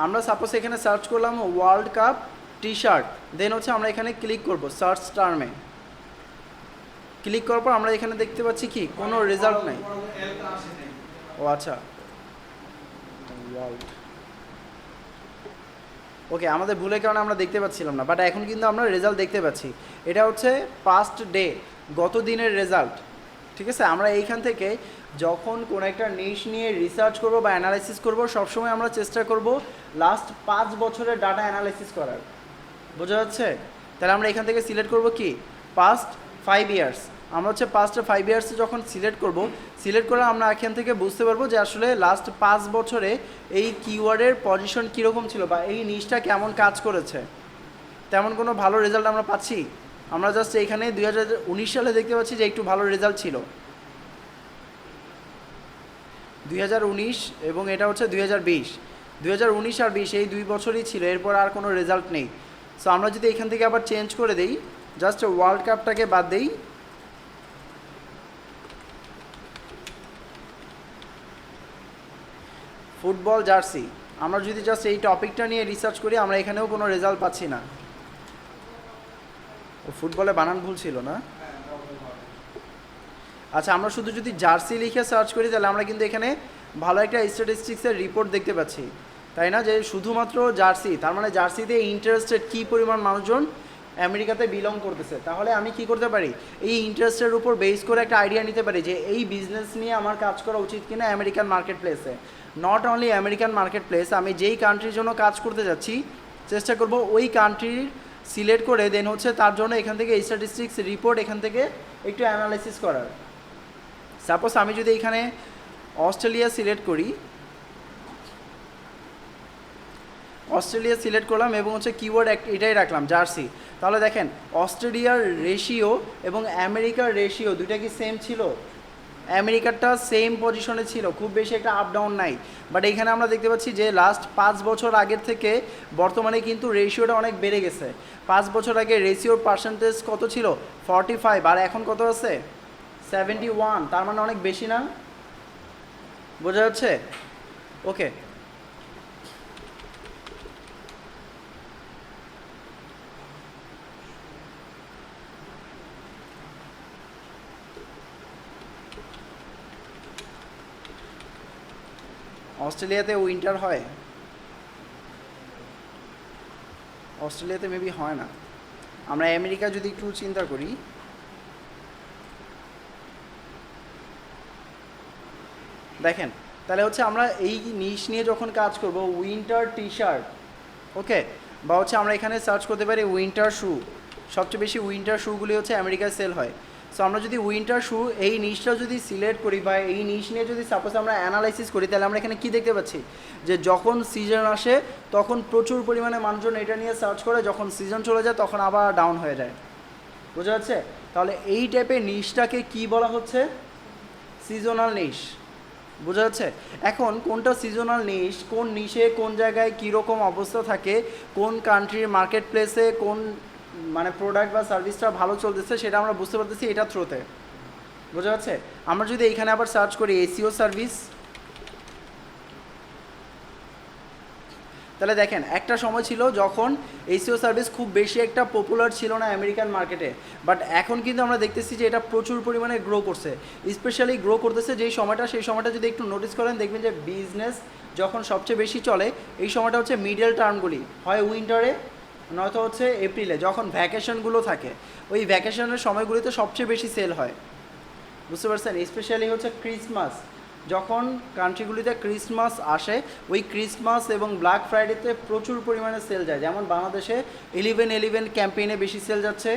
আমরা সাপোজ এখানে সার্চ করলাম ওয়ার্ল্ড কাপ টি শার্ট, দেন হচ্ছে আমরা এখানে ক্লিক করব সার্চ টার্মে। ক্লিক করার পর আমরা এখানে দেখতে পাচ্ছি কি কোনো রেজাল্ট নাই। ও আচ্ছা, ওয়ার্ল্ড, ওকে, আমাদের ভুলের কারণে আমরা দেখতে পাচ্ছিলাম না, বাট এখন কিন্তু আমরা রেজাল্ট দেখতে পাচ্ছি। এটা হচ্ছে পাস্ট ডে, গত দিনের রেজাল্ট, ঠিক আছে? আমরা এইখান থেকে যখন কোনো একটা নিশ নিয়ে রিসার্চ করব বা অ্যানালাইসিস করব, সবসময় আমরা চেষ্টা করব লাস্ট 5 বছরের ডাটা অ্যানালাইসিস করার, বোঝা যাচ্ছে? তাহলে আমরা এখান থেকে সিলেক্ট করব কি পাস্ট 5 ইয়ার্স। আমরা হচ্ছে পাস্ট 5 ইয়ার্সে যখন সিলেক্ট করব, সিলেক্ট করে আমরা এখান থেকে বুঝতে পারবো যে আসলে লাস্ট 5 বছরে এই কিওয়ার্ডের পজিশন কীরকম ছিল বা এই নিশটা কেমন কাজ করেছে। তেমন কোনো ভালো রেজাল্ট আমরা পাচ্ছি? আমরা জাস্ট এখানে 2019 সালে দেখতে পাচ্ছি যে একটু ভালো রেজাল্ট ছিল, 2019 এবং এটা হচ্ছে 2020, 2019 আর 20 এই 2 বছরই ছিল, এরপর আর কোনো রেজাল্ট নেই। সো আমরা যদি এখান থেকে আবার চেঞ্জ করে দেই, জাস্ট ওয়ার্ল্ড কাপটাকে বাদ দেই, ফুটবল জার্সি, আমরা যদি জাস্ট এই টপিকটা নিয়ে রিসার্চ করি, আমরা এখানেও কোনো রেজাল্ট পাচ্ছি না। ও ফুটবলে বানান ভুল ছিল না। আচ্ছা, আমরা শুধু যদি জার্সি লিখে সার্চ করি তাহলে আমরা কিন্তু এখানে ভালো একটা স্ট্যাটিস্টিক্সের রিপোর্ট দেখতে পাচ্ছি, তাই না? যে শুধুমাত্র জার্সি, তার মানে জার্সিতে ইন্টারেস্টেড কী পরিমাণ মানুষজন আমেরিকাতে বিলং করতেছে। তাহলে আমি কি করতে পারি, এই ইন্টারেস্টের উপর বেস করে একটা আইডিয়া নিতে পারি যে এই বিজনেস নিয়ে আমার কাজ করা উচিত কিনা আমেরিকান মার্কেট প্লেসে। Not only American market place, আমি যেই কান্ট্রির জন্য কাজ করতে যাচ্ছি চেষ্টা করব ওই কান্ট্রির সিলেক্ট করে দেন হচ্ছে তার জন্য এখান থেকে স্ট্যাটিস্টিক্স রিপোর্ট এখান থেকে একটু অ্যানালাইসিস করার। সাপোজ আমি যদি এখানে অস্ট্রেলিয়া সিলেক্ট করি, অস্ট্রেলিয়া সিলেক্ট করলাম এবং হচ্ছে কিওয়ার্ড এটাই রাখলাম জার্সি, তাহলে দেখেন অস্ট্রেলিয়ার রেশিও এবং আমেরিকার রেশিও দুইটা কি সেম ছিল? আমেরিকারটা সেম পজিশনে ছিল, খুব বেশি একটা আপ ডাউন নাই। বাট এইখানে আমরা দেখতে পাচ্ছি যে লাস্ট 5 বছর আগের থেকে বর্তমানে কিন্তু রেশিওটা অনেক বেড়ে গেছে। 5 বছর আগে রেশিওর পার্সেন্টেজ কত ছিল? 45, আর এখন কত আছে? 71, তার মানে অনেক বেশি না? বোঝা যাচ্ছে? ওকে, অস্ট্রেলিয়াতে উইন্টার হয়? অস্ট্রেলিয়াতে মেবি হয় না। আমরা আমেরিকা যদি একটু চিন্তা করি, দেখেন তাহলে হচ্ছে আমরা এই নিশ নিয়ে যখন কাজ করব, উইন্টার টি শার্ট, ওকে, বা হচ্ছে আমরা এখানে সার্চ করতে পারি উইন্টার শু, সবচেয়ে বেশি উইন্টার শুগুলি হচ্ছে আমেরিকায় সেল হয়। সো আমরা যদি উইন্টার শু এই নিশটা যদি সিলেক্ট করি বা এই নিশ নিয়ে যদি সাপোজ আমরা অ্যানালাইসিস করি, তাহলে আমরা এখানে কী দেখতে পাচ্ছি যে যখন সিজন আসে তখন প্রচুর পরিমাণে মানুষজন এটা নিয়ে সার্চ করে, যখন সিজন চলে যায় তখন আবার ডাউন হয়ে যায়। বোঝা যাচ্ছে? তাহলে এই টাইপের নিশটাকে কি বলা হচ্ছে? সিজনাল নিশ। বোঝা যাচ্ছে? এখন কোনটা সিজনাল নিশ, কোন নিশে কোন জায়গায় কীরকম অবস্থা থাকে, কোন কান্ট্রির মার্কেট প্লেসে কোন মানে প্রোডাক্ট বা সার্ভিসটা ভালো চলতেছে সেটা আমরা বুঝতে পারতেছি এটা থ্রুতে। বোঝা যাচ্ছে? আমরা যদি এইখানে আবার সার্চ করি এসইও সার্ভিস, তাহলে দেখেন একটা সময় ছিল যখন এসইও সার্ভিস খুব বেশি একটা পপুলার ছিল না আমেরিকান মার্কেটে, বাট এখন কিন্তু আমরা দেখতেছি যে এটা প্রচুর পরিমাণে গ্রো করছে। স্পেশালি গ্রো করতেছে যেই সময়টা, সেই সময়টা যদি একটু নোটিস করেন দেখবেন যে বিজনেস যখন সবচেয়ে বেশি চলে এই সময়টা হচ্ছে মিডল টার্মগুলি, হয় উইন্টারে নয়তো হচ্ছে এপ্রিলে, যখন ভ্যাকেশনগুলো থাকে ওই ভ্যাকেশনের সময়গুলিতে সবচেয়ে বেশি সেল হয়। বুঝতে পারছেন? স্পেশালি হচ্ছে ক্রিসমাস, যখন কান্ট্রিগুলিতে ক্রিসমাস আসে ওই ক্রিসমাস এবং ব্ল্যাক ফ্রাইডেতে প্রচুর পরিমাণে সেল যায়। যেমন বাংলাদেশে 11/11 ক্যাম্পেইনে বেশি সেল যাচ্ছে,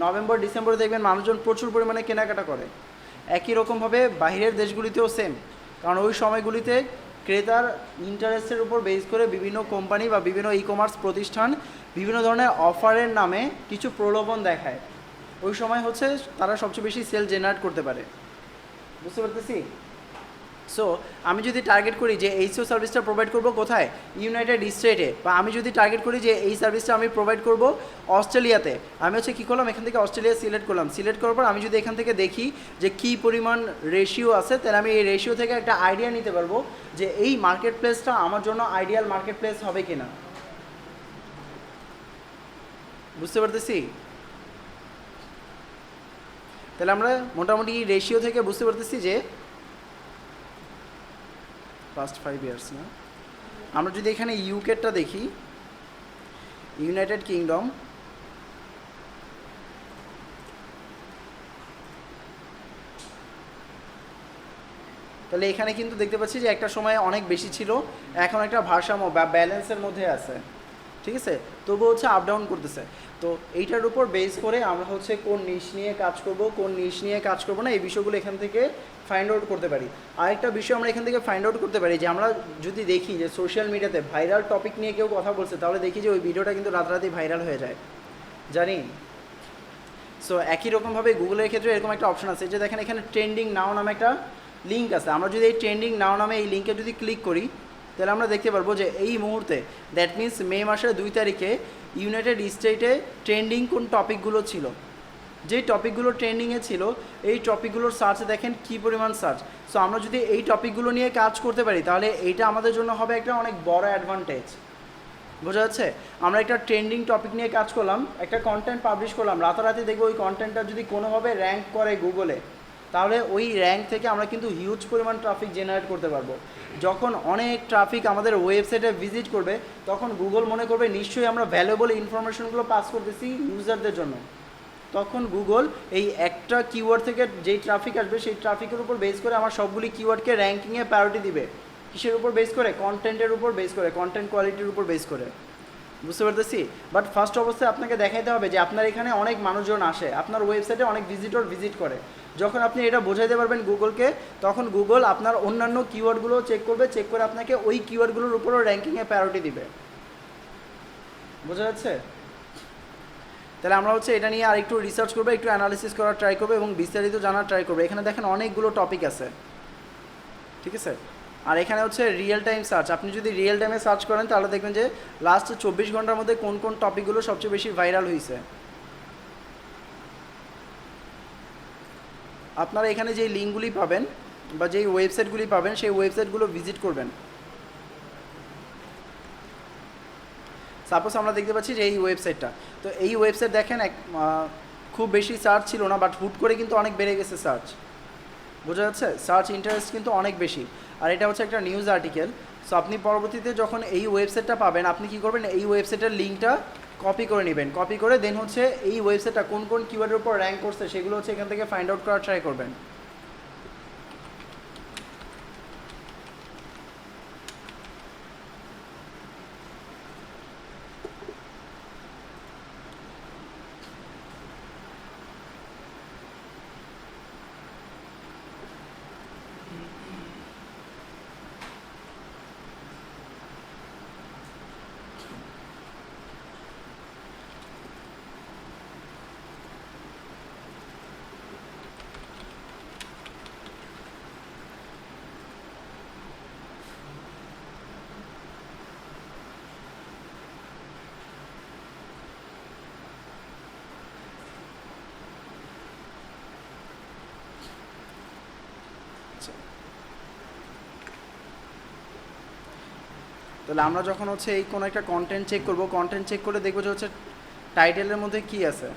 নভেম্বর ডিসেম্বরে দেখবেন মানুষজন প্রচুর পরিমাণে কেনাকাটা করে। একই রকমভাবে বাইরের দেশগুলিতেও সেম, কারণ ওই সময়গুলিতে ক্রেতার ইন্টারেস্টের উপর বেস করে বিভিন্ন কোম্পানি বা বিভিন্ন ই কমার্স প্রতিষ্ঠান বিভিন্ন ধরনের অফারের নামে কিছু প্রলোভন দেখায়, ওই সময় হচ্ছে তারা সবচেয়ে বেশি সেল জেনারেট করতে পারে। বুঝতে পারতেছি? সো আমি যদি টার্গেট করি যে এইচও সার্ভিসটা প্রোভাইড করব কোথায়, ইউনাইটেড স্টেটে, বা আমি যদি টার্গেট করি যে এই সার্ভিসটা আমি প্রোভাইড করব অস্ট্রেলিয়াতে, আমি হচ্ছে কী করলাম, এখান থেকে অস্ট্রেলিয়া সিলেক্ট করলাম। সিলেক্ট করার পর আমি যদি এখান থেকে দেখি যে কী পরিমাণ রেশিও আছে, তাহলে আমি এই রেশিও থেকে একটা আইডিয়া নিতে পারবো যে এই মার্কেট প্লেসটা আমার জন্য আইডিয়াল মার্কেট প্লেস হবে কিনা। বুঝতে পারতেছি? তাহলে আমরা মোটামুটি রেশিও থেকে বুঝতে পারতেছি যে পাস্ট 5 ইয়ার্স না। আমরা যদি এখানে ইউকেটা দেখি, ইউনাইটেড কিংডম, তাহলে এখানে কিন্তু দেখতে পাচ্ছি যে একটা সময় অনেক বেশি ছিল, এখন একটা ভারসাম্য বা ব্যালেন্সের মধ্যে আছে। ঠিক আছে? তবু হচ্ছে আপ ডাউন করতেছে। তো এইটার উপর বেস করে আমরা হচ্ছে কোন নিশ নিয়ে কাজ করব, কোন নিশ নিয়ে কাজ করব না, এই বিষয়গুলো এখান থেকে ফাইন্ড আউট করতে পারি। আরেকটা বিষয় আমরা এখান থেকে ফাইন্ড আউট করতে পারি যে আমরা যদি দেখি যে সোশ্যাল মিডিয়াতে ভাইরাল টপিক নিয়ে কেউ কথা বলছে, তাহলে দেখি যে ওই ভিডিওটা কিন্তু রাতারাতি ভাইরাল হয়ে যায়। জানি সো একই রকমভাবে গুগলের ক্ষেত্রে এরকম একটা অপশন আছে যে দেখেন এখানে ট্রেন্ডিং নাও নামে একটা লিঙ্ক আছে। আমরা যদি এই ট্রেন্ডিং নাও নামে এই লিঙ্কে যদি ক্লিক করি তাহলে আমরা দেখতে পারবো যে এই মুহূর্তে দ্যাট মিনস মে মাসের 2 তারিখে ইউনাইটেড স্টেটে ট্রেন্ডিং কোন টপিকগুলো ছিল, যেই টপিকগুলো ট্রেন্ডিংয়ে ছিল এই টপিকগুলোর সার্চে দেখেন কী পরিমাণ সার্চ। সো আমরা যদি এই টপিকগুলো নিয়ে কাজ করতে পারি তাহলে এইটা আমাদের জন্য হবে একটা অনেক বড় অ্যাডভান্টেজ। বোঝা যাচ্ছে? আমরা একটা ট্রেন্ডিং টপিক নিয়ে কাজ করলাম, একটা কন্টেন্ট পাবলিশ করলাম, রাতারাতি দেখবো ওই কন্টেন্টটা যদি কোনোভাবে র্যাঙ্ক করে গুগলে, তাহলে ওই র্যাঙ্ক থেকে আমরা কিন্তু হিউজ পরিমাণ ট্রাফিক জেনারেট করতে পারবো। যখন অনেক ট্রাফিক আমাদের ওয়েবসাইটে ভিজিট করবে তখন গুগল মনে করবে নিশ্চয়ই আমরা ভ্যালুয়েবল ইনফরমেশনগুলো পাস করতেছি ইউজারদের জন্য। তখন গুগল এই একটা কিওয়ার্ড থেকে যেই ট্রাফিক আসবে সেই ট্রাফিকের উপর বেস করে আমার সবগুলি কিওয়ার্ডকে র্যাঙ্কিংয়ে প্রায়োরিটি দিবে। কিসের উপর বেস করে? কন্টেন্টের উপর বেস করে, কন্টেন্ট কোয়ালিটির উপর বেস করে। বুঝতে পারতেছি? বাট ফার্স্ট অবস্থায় আপনাকে দেখাইতে হবে যে আপনার এখানে অনেক মানুষজন আসে, আপনার ওয়েবসাইটে অনেক ভিজিটর ভিজিট করে। যখন আপনি এটা বোঝাইতে পারবেন গুগলকে, তখন গুগল আপনার অন্যান্য কিওয়ার্ডগুলো চেক করবে, চেক করে আপনাকে ওই কিওয়ার্ডগুলোর উপরও র্যাঙ্কিংয়ে প্রায়োরিটি দিবে। বোঝা যাচ্ছে? তাহলে আমরা হচ্ছে এটা নিয়ে আর একটু রিসার্চ করবো, একটু অ্যানালিসিস করার ট্রাই করবো এবং বিস্তারিত জানার ট্রাই করবো। এখানে দেখেন অনেকগুলো টপিক আছে, ঠিক আছে? আর এখানে হচ্ছে রিয়েল টাইম সার্চ। আপনি যদি রিয়েল টাইমে সার্চ করেন তাহলে দেখবেন যে লাস্ট 24 ঘন্টার মধ্যে কোন কোন টপিকগুলো সবচেয়ে বেশি ভাইরাল হয়েছে। আপনারা এখানে যেই লিঙ্কগুলি পাবেন বা যেই ওয়েবসাইটগুলি পাবেন সেই ওয়েবসাইটগুলো ভিজিট করবেন। সাপোজ আমরা দেখতে পাচ্ছি যে এই ওয়েবসাইটটা, তো এই ওয়েবসাইট দেখেন খুব বেশি সার্চ ছিল না, বাট হুট করে কিন্তু অনেক বেড়ে গেছে সার্চ। বোঝা যাচ্ছে? সার্চ ইন্টারেস্ট কিন্তু অনেক বেশি। আর এটা হচ্ছে একটা নিউজ আর্টিকেল। সো আপনি পরবর্তীতে যখন এই ওয়েবসাইটটা পাবেন আপনি কী করবেন, এই ওয়েবসাইটের লিঙ্কটা কপি করে নেবেন, কপি করে দেন হচ্ছে এই ওয়েবসাইটটা কোন কোন কিওয়ার্ডের উপর র্যাঙ্ক করছে সেগুলো হচ্ছে এখান থেকে ফাইন্ড আউট করার ট্রাই করবেন। তাহলে আমরা যখন হচ্ছে এই কোনো একটা কন্টেন্ট চেক করব, কন্টেন্ট চেক করে দেখবো যে হচ্ছে টাইটেলের মধ্যে কি আছে।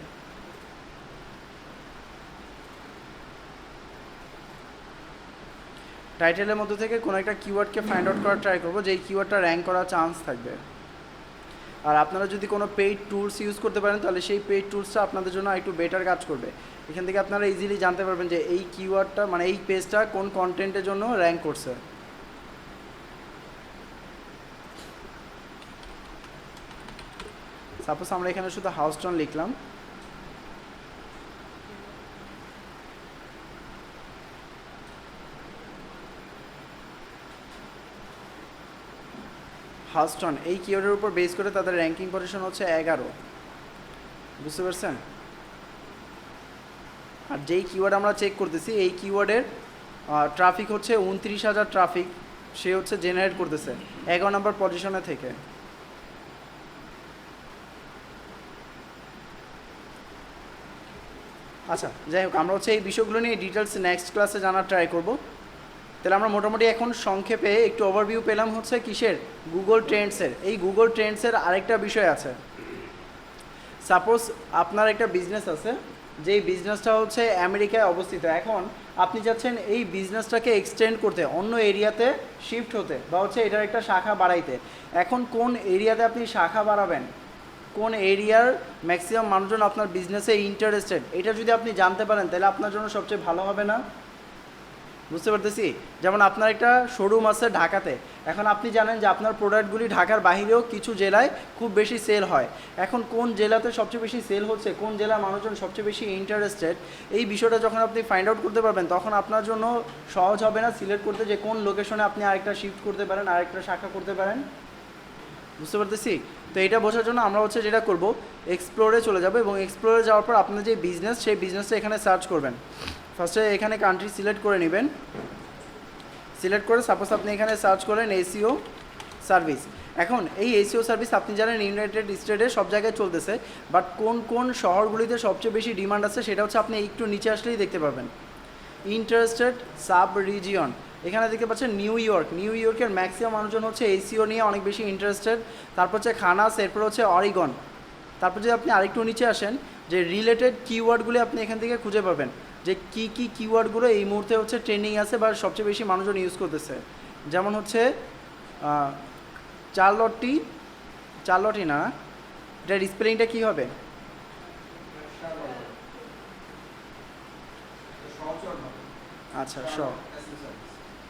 টাইটেলের মধ্যে থেকে কোনো একটা কিওয়ার্ডকে ফাইন্ড আউট করার ট্রাই করবো যেই কিওয়ার্ডটা র্যাঙ্ক করার চান্স থাকবে। আর আপনারা যদি কোনো পেইড টুলস ইউজ করতে পারেন তাহলে সেই পেইড টুলসটা আপনাদের জন্য একটু বেটার কাজ করবে। এখান থেকে আপনারা ইজিলি জানতে পারবেন যে এই কিওয়ার্ডটা মানে এই পেজটা কোন কন্টেন্টের জন্য র্যাঙ্ক করছে। সাপোজ আমরা এখানে শুধু হাউস্টন লিখলাম, হাউস্টন এই কিওয়ার্ডের উপর বেস করে তাদের র্যাঙ্কিং পজিশন হচ্ছে 11। বুঝতে পারছেন? আর যেই কিওয়ার্ড আমরা চেক করতেছি এই কিওয়ার্ডের ট্রাফিক হচ্ছে 29,000 ট্রাফিক সে হচ্ছে জেনারেট করতেছে 11 নম্বর পজিশনে থেকে। আচ্ছা যাই হোক, আমরা হচ্ছে এই বিষয়গুলো নিয়ে ডিটেলস নেক্সট ক্লাসে জানার ট্রাই করব। তাহলে আমরা মোটামুটি এখন সংক্ষেপে একটু ওভারভিউ পেলাম হচ্ছে কিসের, গুগল ট্রেন্ডসের। এই গুগল ট্রেন্ডসের আরেকটা বিষয় আছে। সাপোজ আপনার একটা বিজনেস আছে, যেই বিজনেসটা হচ্ছে আমেরিকায় অবস্থিত। এখন আপনি চাচ্ছেন এই বিজনেসটাকে এক্সটেন্ড করতে, অন্য এরিয়াতে শিফট হতে, বা হচ্ছে এটার একটা শাখা বাড়াইতে। এখন কোন এরিয়াতে আপনি শাখা বাড়াবেন, কোন এরিয়ার ম্যাক্সিমাম মানুষজন আপনার বিজনেসে ইন্টারেস্টেড, এটা যদি আপনি জানতে পারেন তাহলে আপনার জন্য সবচেয়ে ভালো হবে না? বুঝতে পারতেছি? যেমন আপনার একটা শোরুম আছে ঢাকাতে, এখন আপনি জানেন যে আপনার প্রোডাক্টগুলি ঢাকার বাইরেও কিছু জেলায় খুব বেশি সেল হয়। এখন কোন জেলাতে সবচেয়ে বেশি সেল হচ্ছে, কোন জেলার মানুষজন সবচেয়ে বেশি ইন্টারেস্টেড, এই বিষয়টা যখন আপনি ফাইন্ড আউট করতে পারবেন তখন আপনার জন্য সহজ হবে না সিলেক্ট করতে যে কোন লোকেশনে আপনি আরেকটা শিফট করতে পারেন, আরেকটা শাখা করতে পারেন। বুঝতে পারতেছি? তো এটা বোঝার জন্য আমরা হচ্ছে যেটা করব, এক্সপ্লোরে চলে যাব এবং এক্সপ্লোরে যাওয়ার পর আপনার যে বিজনেস, সেই বিজনেসটা এখানে সার্চ করবেন। ফার্স্টে এখানে কান্ট্রি সিলেক্ট করে নেবেন। সিলেক্ট করে সাপোজ আপনি এখানে সার্চ করেন এসইও সার্ভিস। এখন এই এসইও সার্ভিস আপনি জানেন ইউনাইটেড স্টেটে সব জায়গায় চলতেছে, বাট কোন কোন শহরগুলিতে সবচেয়ে বেশি ডিমান্ড আছে সেটা হচ্ছে আপনি একটু নিচে আসলেই দেখতে পাবেন। ইন্টারেস্টেড সাব রিজিয়ন, এখানে দেখতে পাচ্ছেন নিউ ইয়র্ক। নিউ ইয়র্কের ম্যাক্সিমাম মানুষজন হচ্ছে এসইও নিয়ে অনেক বেশি ইন্টারেস্টেড। তারপর হচ্ছে খানাস, এরপর হচ্ছে অরিগন। তারপর যদি আপনি আরেকটু নিচে আসেন, যে রিলেটেড কিওয়ার্ডগুলি আপনি এখান থেকে খুঁজে পাবেন, যে কী কী কিওয়ার্ডগুলো এই মুহূর্তে হচ্ছে ট্রেন্ডিং আছে বা সবচেয়ে বেশি মানুষজন ইউজ করতেছে। যেমন হচ্ছে চার্লটি না, এটার স্পেলিংটা কী হবে? আচ্ছা,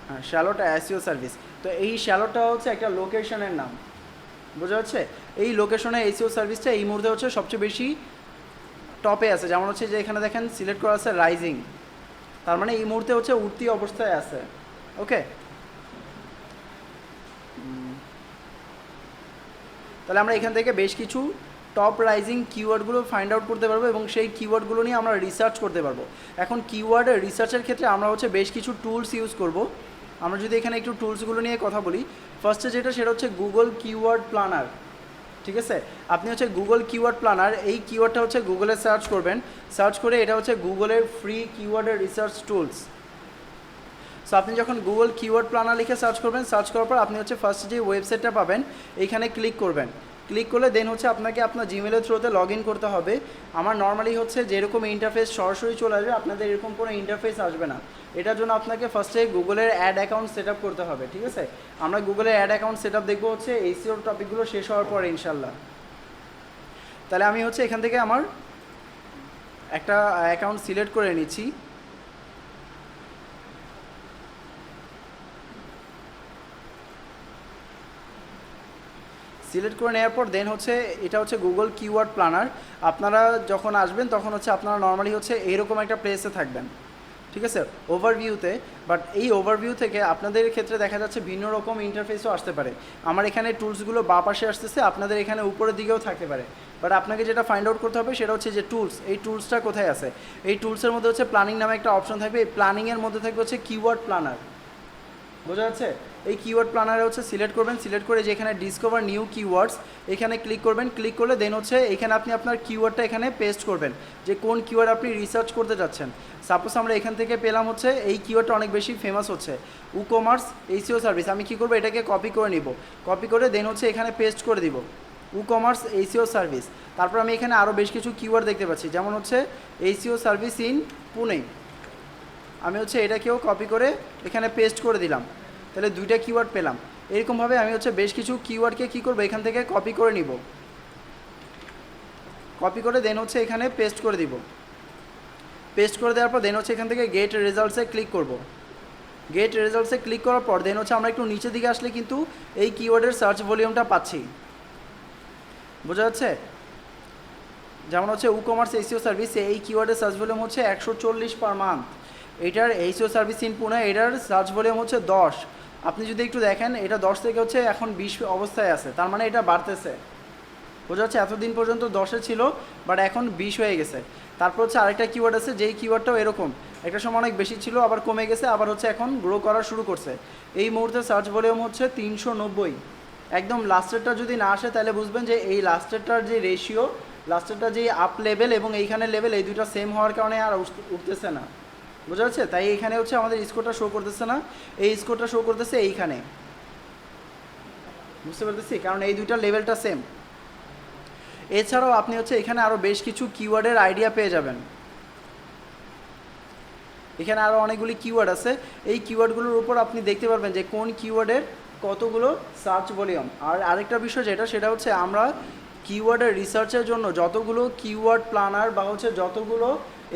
হ্যাঁ, শ্যালোট এসইও সার্ভিস। তো এই শ্যালোটটা হচ্ছে একটা লোকেশনের নাম, বোঝা যাচ্ছে? এই লোকেশনে এসইও সার্ভিসটা এই মুহূর্তে হচ্ছে সবচেয়ে বেশি টপে আছে। যেমন হচ্ছে যে এখানে দেখেন সিলেক্ট করা আছে রাইজিং, তার মানে এই মুহূর্তে হচ্ছে উঠতি অবস্থায় আছে। ওকে, তাহলে আমরা এখান থেকে বেশ কিছু টপ রাইজিং কিওয়ার্ডগুলো ফাইন্ড আউট করতে পারবো এবং সেই কিওয়ার্ডগুলো নিয়ে আমরা রিসার্চ করতে পারবো। এখন কিওয়ার্ড রিসার্চের ক্ষেত্রে আমরা হচ্ছে বেশ কিছু টুলস ইউজ করব। আমরা যদি এখানে একটু টুলসগুলো নিয়ে কথা বলি, ফার্স্টে যেটা সেটা হচ্ছে গুগল কিওয়ার্ড প্ল্যানার। ঠিক আছে, আপনি হচ্ছে গুগল কিওয়ার্ড প্ল্যানার, এই কিওয়ার্ডটা হচ্ছে গুগলে সার্চ করবেন। সার্চ করে এটা হচ্ছে গুগলের ফ্রি কিওয়ার্ডের রিসার্চ টুলস। সো আপনি যখন গুগল কিওয়ার্ড প্ল্যানার লিখে সার্চ করবেন, সার্চ করার পর আপনি হচ্ছে ফার্স্ট যে ওয়েবসাইটটা পাবেন এইখানে ক্লিক করবেন। ক্লিক করলে দেন হচ্ছে আপনাকে আপনার জিমেলের থ্রুতে লগ ইন করতে হবে। আমার নর্মালি হচ্ছে যেরকম ইন্টারফেস সরাসরি চলে আসবে, আপনাদের এরকম কোনো ইন্টারফেস আসবে না। এটার জন্য আপনাকে ফার্স্টে গুগলের অ্যাড অ্যাকাউন্ট সেট আপ করতে হবে। ঠিক আছে, আমরা গুগলের অ্যাড অ্যাকাউন্ট সেট আপ দেখবো হচ্ছে এইসিওর টপিকগুলো শেষ হওয়ার পরে ইনশাল্লাহ। তাহলে আমি হচ্ছে এখান থেকে আমার একটা অ্যাকাউন্ট সিলেক্ট করে নিচ্ছি। সিলেক্ট করে নেওয়ার পর দেন হচ্ছে এটা হচ্ছে গুগল কিওয়ার্ড প্ল্যানার। আপনারা যখন আসবেন তখন হচ্ছে আপনারা নর্মালি হচ্ছে এইরকম একটা প্লেসে থাকবেন। ঠিক আছে, ওভারভিউতে। বাট এই ওভারভিউ থেকে আপনাদের ক্ষেত্রে দেখা যাচ্ছে ভিন্ন রকম ইন্টারফেসও আসতে পারে। আমার এখানে টুলসগুলো বাঁ পাশে আসতেছে, আপনাদের এখানে উপরের দিকেও থাকতে পারে। বাট আপনাকে যেটা ফাইন্ড আউট করতে হবে সেটা হচ্ছে যে টুলস, এই টুলসটা কোথায় আছে। এই টুলসের মধ্যে হচ্ছে প্ল্যানিং নামে একটা অপশন থাকবে। এই প্ল্যানিংয়ের মধ্যে থাকবে হচ্ছে কিওয়ার্ড প্ল্যানার, বোঝা যাচ্ছে? এই কিওয়ার্ড প্ল্যানারে হচ্ছে সিলেক্ট করবেন। সিলেক্ট করে যেখানে ডিসকভার নিউ কিওয়ার্ডস এখানে ক্লিক করবেন। ক্লিক করলে দেন হচ্ছে এখানে আপনি আপনার কিওয়ার্ডটা এখানে পেস্ট করবেন, যে কোন কিওয়ার্ড আপনি রিসার্চ করতে যাচ্ছেন। সাপোজ আমরা এখান থেকে পেলাম হচ্ছে এই কিওয়ার্ডটা অনেক বেশি ফেমাস হচ্ছে ই কমার্স এসইও সার্ভিস। আমি কী করবো, এটাকে কপি করে নিব। কপি করে দেন হচ্ছে এখানে পেস্ট করে দিব ই কমার্স এসইও সার্ভিস। তারপর আমি এখানে আরও বেশ কিছু কিওয়ার্ড দেখতে পাচ্ছি, যেমন হচ্ছে এসইও সার্ভিস ইন পুনে। আমি হচ্ছে এটাকেও কপি করে এখানে পেস্ট করে দিলাম। তাহলে দুইটা কিওয়ার্ড পেলাম। এরকমভাবে আমি হচ্ছে বেশ কিছু কিওয়ার্ডকে কী করবো, এখান থেকে কপি করে নিব। কপি করে দেন হচ্ছে এখানে পেস্ট করে দিব। পেস্ট করে দেওয়ার পর দেন হচ্ছে এখান থেকে গেট রেজাল্টসে ক্লিক করব। গেট রেজাল্টসে ক্লিক করার পর দেন হচ্ছে আমরা একটু নিচের দিকে আসলে কিন্তু এই কিওয়ার্ডের সার্চ ভলিউমটা পাচ্ছি, বোঝা যাচ্ছে? যেমন হচ্ছে ই কমার্স এসইও সার্ভিস, এই কিওয়ার্ডের সার্চ ভলিউম হচ্ছে 140 পার মান্থ। এটার এসইও সার্ভিস ইন পুনে, এটার সার্চ ভলিউম হচ্ছে 10। আপনি যদি একটু দেখেন এটা 10 থেকে হচ্ছে এখন 20 অবস্থায় আছে, তার মানে এটা বাড়তেছে, বোঝা যাচ্ছে? এতদিন পর্যন্ত 10-এ ছিল, বাট এখন 20 হয়ে গেছে। তারপর হচ্ছে আরেকটা কিওয়ার্ড আছে, যেই কিওয়ার্ডটাও এরকম একটা সময় অনেক বেশি ছিল, আবার কমে গেছে, আবার হচ্ছে এখন গ্রো করা শুরু করছে। এই মুহূর্তে সার্চ ভলিউম হচ্ছে 390। একদম লাস্টেরটা যদি না আসে তাহলে বুঝবেন যে এই লাস্টেরটার যে রেশিও, লাস্টেরটা যে আপ লেভেল এবং এইখানে লেভেল, এই দুটো সেম হওয়ার কারণে আর উঠতেছে না, বোঝা যাচ্ছে? তাই এইখানে হচ্ছে আমাদের স্কোরটা শো করতেছে না, এই স্কোরটা শো করতেছে এইখানে, বুঝতে পারতেছি? কারণ এই দুইটা লেভেলটা সেম। এছাড়াও আপনি হচ্ছে এখানে আরও বেশ কিছু কিওয়ার্ডের আইডিয়া পেয়ে যাবেন। এখানে আরও অনেকগুলি কিওয়ার্ড আছে, এই কিওয়ার্ডগুলোর উপর আপনি দেখতে পারবেন যে কোন কিওয়ার্ডের কতগুলো সার্চ ভলিউম। আর আরেকটা বিষয় সেটা হচ্ছে আমরা কিওয়ার্ডের রিসার্চের জন্য যতগুলো কিওয়ার্ড প্ল্যানার বা হচ্ছে যতগুলো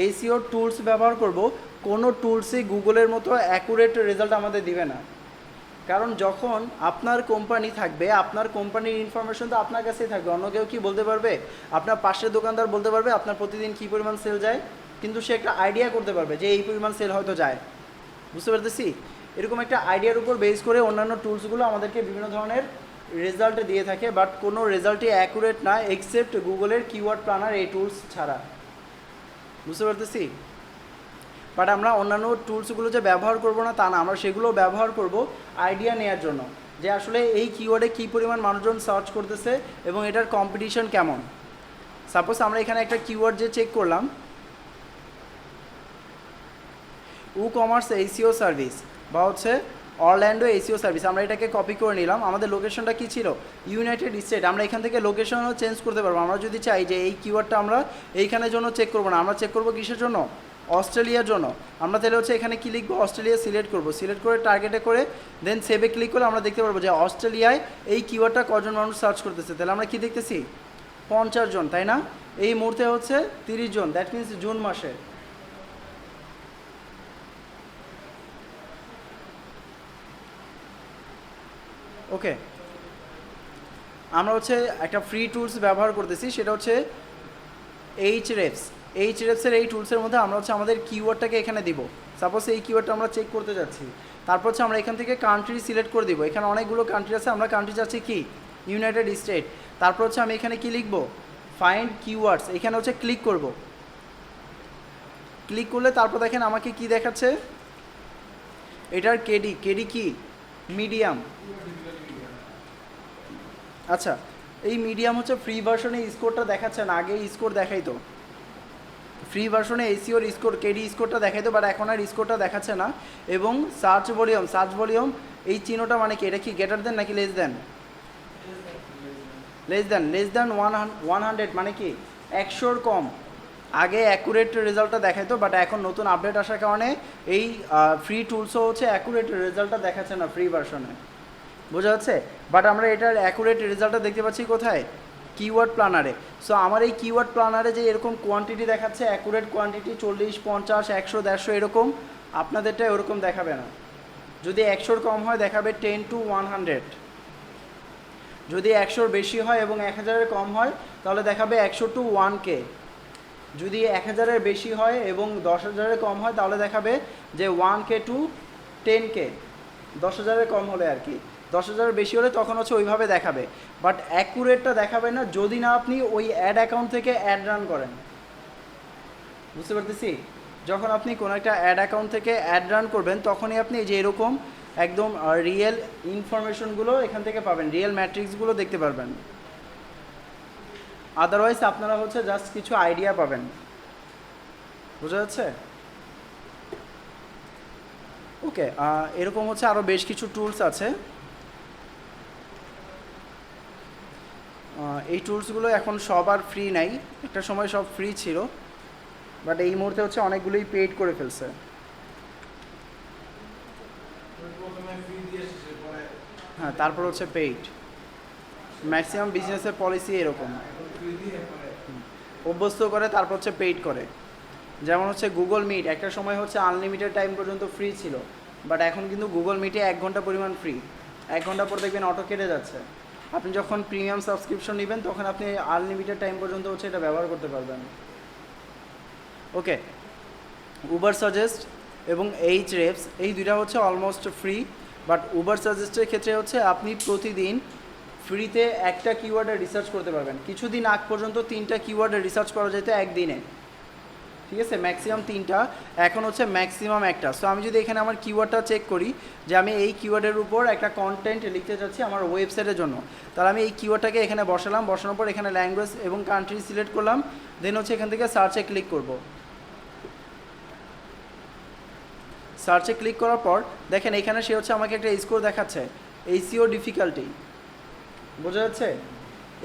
এসইও টুলস ব্যবহার করব, কোনো টুলসই গুগলের মতো অ্যাকুরেট রেজাল্ট আমাদের দিবে না। কারণ যখন আপনার কোম্পানি থাকবে, আপনার কোম্পানির ইনফরমেশন তো আপনার কাছেই থাকবে, অন্য কেউ কি বলতে পারবে? আপনার পাশের দোকানদার বলতে পারবে আপনার প্রতিদিন কী পরিমাণ সেল যায়, কিন্তু সে একটা আইডিয়া করতে পারবে যে এই পরিমাণ সেল হয়তো যায়, বুঝতে পারতেছি? এরকম একটা আইডিয়ার উপর বেস করে অন্যান্য টুলসগুলো আমাদেরকে বিভিন্ন ধরনের রেজাল্ট দিয়ে থাকে, বাট কোনো রেজাল্টই অ্যাকুরেট না এক্সেপ্ট গুগলের কিওয়ার্ড প্ল্যানার এই টুলস ছাড়া। বুঝতে পারতেছি? বাট আমরা অন্যান্য টুলসগুলো যে ব্যবহার করব না তা না, আমরা সেগুলো ব্যবহার করব আইডিয়া নেওয়ার জন্য, যে আসলে এই কিওয়ার্ডে কী পরিমাণ মানুষজন সার্চ করতেছে এবং এটার কম্পিটিশন কেমন। সাপোজ আমরা এখানে একটা কিওয়ার্ড যে চেক করলাম, কমার্স এসিও সার্ভিস বা হচ্ছে অরল্যান্ডো এসিও সার্ভিস, আমরা এটাকে কপি করে নিলাম। আমাদের লোকেশনটা কী ছিল? United state. আমরা এখান থেকে লোকেশনও চেঞ্জ করতে পারবো। আমরা যদি চাই যে এই কিওয়ার্ডটা আমরা এইখানের জন্য চেক করবো না, আমরা চেক করবো কিসের জন্য? অস্ট্রেলিয়ার জন্য। আমরা তাহলে হচ্ছে এখানে কী লিখবো? অস্ট্রেলিয়া সিলেক্ট করবো, সিলেক্ট করে টার্গেটে করে দেন সেভে ক্লিক করলে আমরা দেখতে পারবো যে অস্ট্রেলিয়ায় এই কিওয়ার্ডটা কজন মানুষ সার্চ করতেছে। তাহলে আমরা কী দেখতেছি? 50 জন, তাই না? এই মুহূর্তে হচ্ছে 30 জন, দ্যাট মিনস জুন মাসে। ওকে, আমরা হচ্ছে একটা ফ্রি টুলস ব্যবহার করতেছি, সেটা হচ্ছে এইচরেফস। এইচরেফসের এই টুলসের মধ্যে আমরা হচ্ছে আমাদের কিওয়ার্ডটাকে এখানে দিব। সাপোজ এই কিওয়ার্ডটা আমরা চেক করতে যাচ্ছি, তারপর হচ্ছে আমরা এখান থেকে কান্ট্রি সিলেক্ট করে দিব। এখানে অনেকগুলো কান্ট্রি আছে, আমরা কান্ট্রি চাচ্ছি কি? United state. তারপর হচ্ছে আমি এখানে কি লিখব? Find keywords. এখানে হচ্ছে ক্লিক করব। ক্লিক করলে তারপর দেখেন আমাকে কি দেখাচ্ছে? এটার কেডি। কেডি কি? মিডিয়াম। আচ্ছা, এই মিডিয়াম হচ্ছে ফ্রি ভার্সনে স্কোরটা দেখাচ্ছে না, আগে স্কোর দেখাইতো। ফ্রি ভার্সনে এসিওর স্কোর কেডি স্কোরটা দেখাইতো, বাট এখন আর স্কোরটা দেখাচ্ছে না। এবং সার্চ ভলিউম, সার্চ ভলিউম এই চিহ্নটা মানে কি? এটা কি গ্রেটার দেন নাকি less than? Less than. Less than 100 মানে কি? 100-র কম। আগে অ্যাকুরেট রেজাল্টটা দেখাইতো, বাট এখন নতুন আপডেট আসার কারণে এই ফ্রি টুলসও হচ্ছে অ্যাকুরেট রেজাল্টটা দেখাচ্ছে না ফ্রি ভার্সনে। বোঝা যাচ্ছে? বাট আমরা এটার অ্যাকুরেট রেজাল্টটা দেখতে পাচ্ছি কোথায়? কিওয়ার্ড প্ল্যানারে। সো আমার এই কিওয়ার্ড প্ল্যানারে যে এরকম কোয়ান্টিটি দেখাচ্ছে, অ্যাকুরেট কোয়ান্টিটি 40, 50, 100, 150 এরকম, আপনাদেরটা ওরকম দেখাবে না। যদি 100-র কম হয় দেখাবে 10 to 100। যদি 100-র বেশি হয় এবং 1000-এর কম হয় তাহলে দেখাবে 100 to 1K। যদি 1000-এর বেশি হয় এবং 10,000-এর কম হয় তাহলে দেখাবে যে 1K to 10K। 10,000-এর কম হলে আর কি, 10,000-এর বেশি হলে তখন হচ্ছে ওইভাবে দেখাবে। বাট অ্যাকুরেটটা দেখাবে না যদি না আপনি ওই অ্যাড অ্যাকাউন্ট থেকে অ্যাড রান করেন। বুঝতে পারতেছি? যখন আপনি কোনো একটা অ্যাড অ্যাকাউন্ট থেকে অ্যাড রান করবেন তখনই আপনি এই যে এরকম একদম রিয়েল ইনফরমেশনগুলো এখান থেকে পাবেন, রিয়েল ম্যাট্রিক্সগুলো দেখতে পারবেন। আদারওয়াইজ আপনারা হচ্ছে জাস্ট কিছু আইডিয়া পাবেন। বোঝা যাচ্ছে? ওকে, এরকম হচ্ছে আরও বেশ কিছু টুলস আছে। এই টুলসগুলো এখন সব আর ফ্রি নাই, একটা সময় সব ফ্রি ছিল, বাট এই মুহূর্তে হচ্ছে অনেকগুলোই পেইড করে ফেলছে। হ্যাঁ, তারপর হচ্ছে পেইড। ম্যাক্সিমাম বিজনেসের পলিসি এরকম, অভ্যস্ত করে তারপর হচ্ছে পেইড করে। যেমন হচ্ছে গুগল মিট, একটা সময় হচ্ছে আনলিমিটেড টাইম পর্যন্ত ফ্রি ছিল, বাট এখন কিন্তু গুগল মিটে 1 ঘন্টা পরিমাণ ফ্রি। 1 ঘন্টা পর দেখবেন অটো কেটে যাচ্ছে। আপনি যখন প্রিমিয়াম সাবস্ক্রিপশন নেবেন তখন আপনি আনলিমিটেড টাইম পর্যন্ত হচ্ছে এটা ব্যবহার করতে পারবেন। ওকে, উবার সাজেস্ট এবং এইচরেফস এই দুইটা হচ্ছে অলমোস্ট ফ্রি, বাট উবার সাজেস্টের ক্ষেত্রে হচ্ছে আপনি প্রতিদিন ফ্রিতে একটা কিওয়ার্ডে রিসার্চ করতে পারবেন। কিছুদিন আগ পর্যন্ত 3টা কিওয়ার্ডে রিসার্চ করা যেত একদিনে, ঠিক আছে? ম্যাক্সিমাম 3টা, এখন হচ্ছে ম্যাক্সিমাম একটা। সো আমি যদি এখানে আমার কিওয়ার্ডটা চেক করি যে আমি এই কিওয়ার্ডের উপর একটা কন্টেন্ট লিখতে চাচ্ছি আমার ওয়েবসাইটের জন্য, তাহলে আমি এই কিওয়ার্ডটাকে এখানে বসালাম, বসানোর পর এখানে ল্যাঙ্গুয়েজ এবং কান্ট্রি সিলেক্ট করলাম, দেন হচ্ছে এখান থেকে সার্চে ক্লিক করব। সার্চে ক্লিক করার পর দেখেন এখানে সে হচ্ছে আমাকে একটা স্কোর দেখাচ্ছে, এসইও ডিফিকাল্টি। বোঝা যাচ্ছে?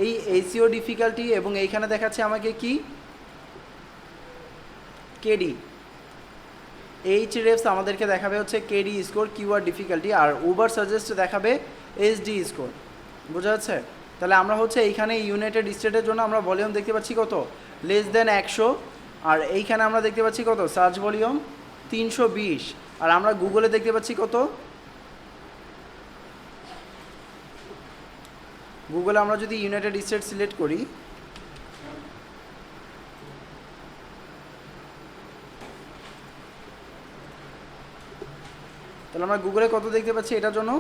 এই এসইও ডিফিকাল্টি এবং এইখানে দেখাচ্ছে আমাকে কি? কেডি। এইচরেফস আমাদেরকে দেখাবে হচ্ছে কেডি স্কোর, কিওয়ার্ড ডিফিকাল্টি, আর উবার সাজেস্ট দেখাবে এসডি স্কোর। বোঝা যাচ্ছে? তাহলে আমরা হচ্ছে এইখানে ইউনাইটেড স্টেটের জন্য আমরা ভলিউম দেখতে পাচ্ছি কত? Less than 100। আর এইখানে আমরা দেখতে পাচ্ছি কত? Search volume 320। আর আমরা গুগলে দেখতে পাচ্ছি কত? গুগলে আমরা যদি ইউনাইটেড স্টেট সিলেক্ট করি, তাহলে আমরা গুগলে কত দেখতে পাচ্ছি এটার জন্য?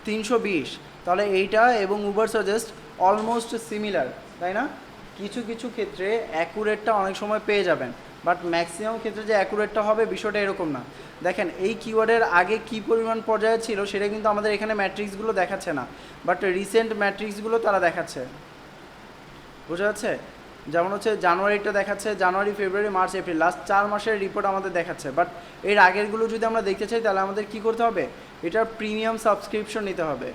320, তাহলে এইটা এবং উবার সাজেস্ট অলমোস্ট সিমিলার, তাই না? কিছু কিছু ক্ষেত্রে অ্যাকুরেটটা অনেক সময় পেয়ে যাবেন, বাট ম্যাক্সিমাম ক্ষেত্রে যে অ্যাকুরেটটা হবে বিষয়টা এরকম না। দেখেন এই কিওয়ার্ডের আগে কী পরিমাণ পর্যায়ে ছিল সেটা কিন্তু আমাদের এখানে ম্যাট্রিক্সগুলো দেখাচ্ছে না, বাট রিসেন্ট ম্যাট্রিক্সগুলো তারা দেখাচ্ছে, বোঝা যাচ্ছে? যেমন হচ্ছে জানুয়ারিটা দেখাচ্ছে, জানুয়ারি, ফেব্রুয়ারি, মার্চ, এপ্রিল, লাস্ট 4 মাসের রিপোর্ট আমাদের দেখাচ্ছে। বাট এর আগেরগুলো যদি আমরা দেখতে চাই তাহলে আমাদের কী করতে হবে? এটার প্রিমিয়াম সাবস্ক্রিপশন নিতে হবে,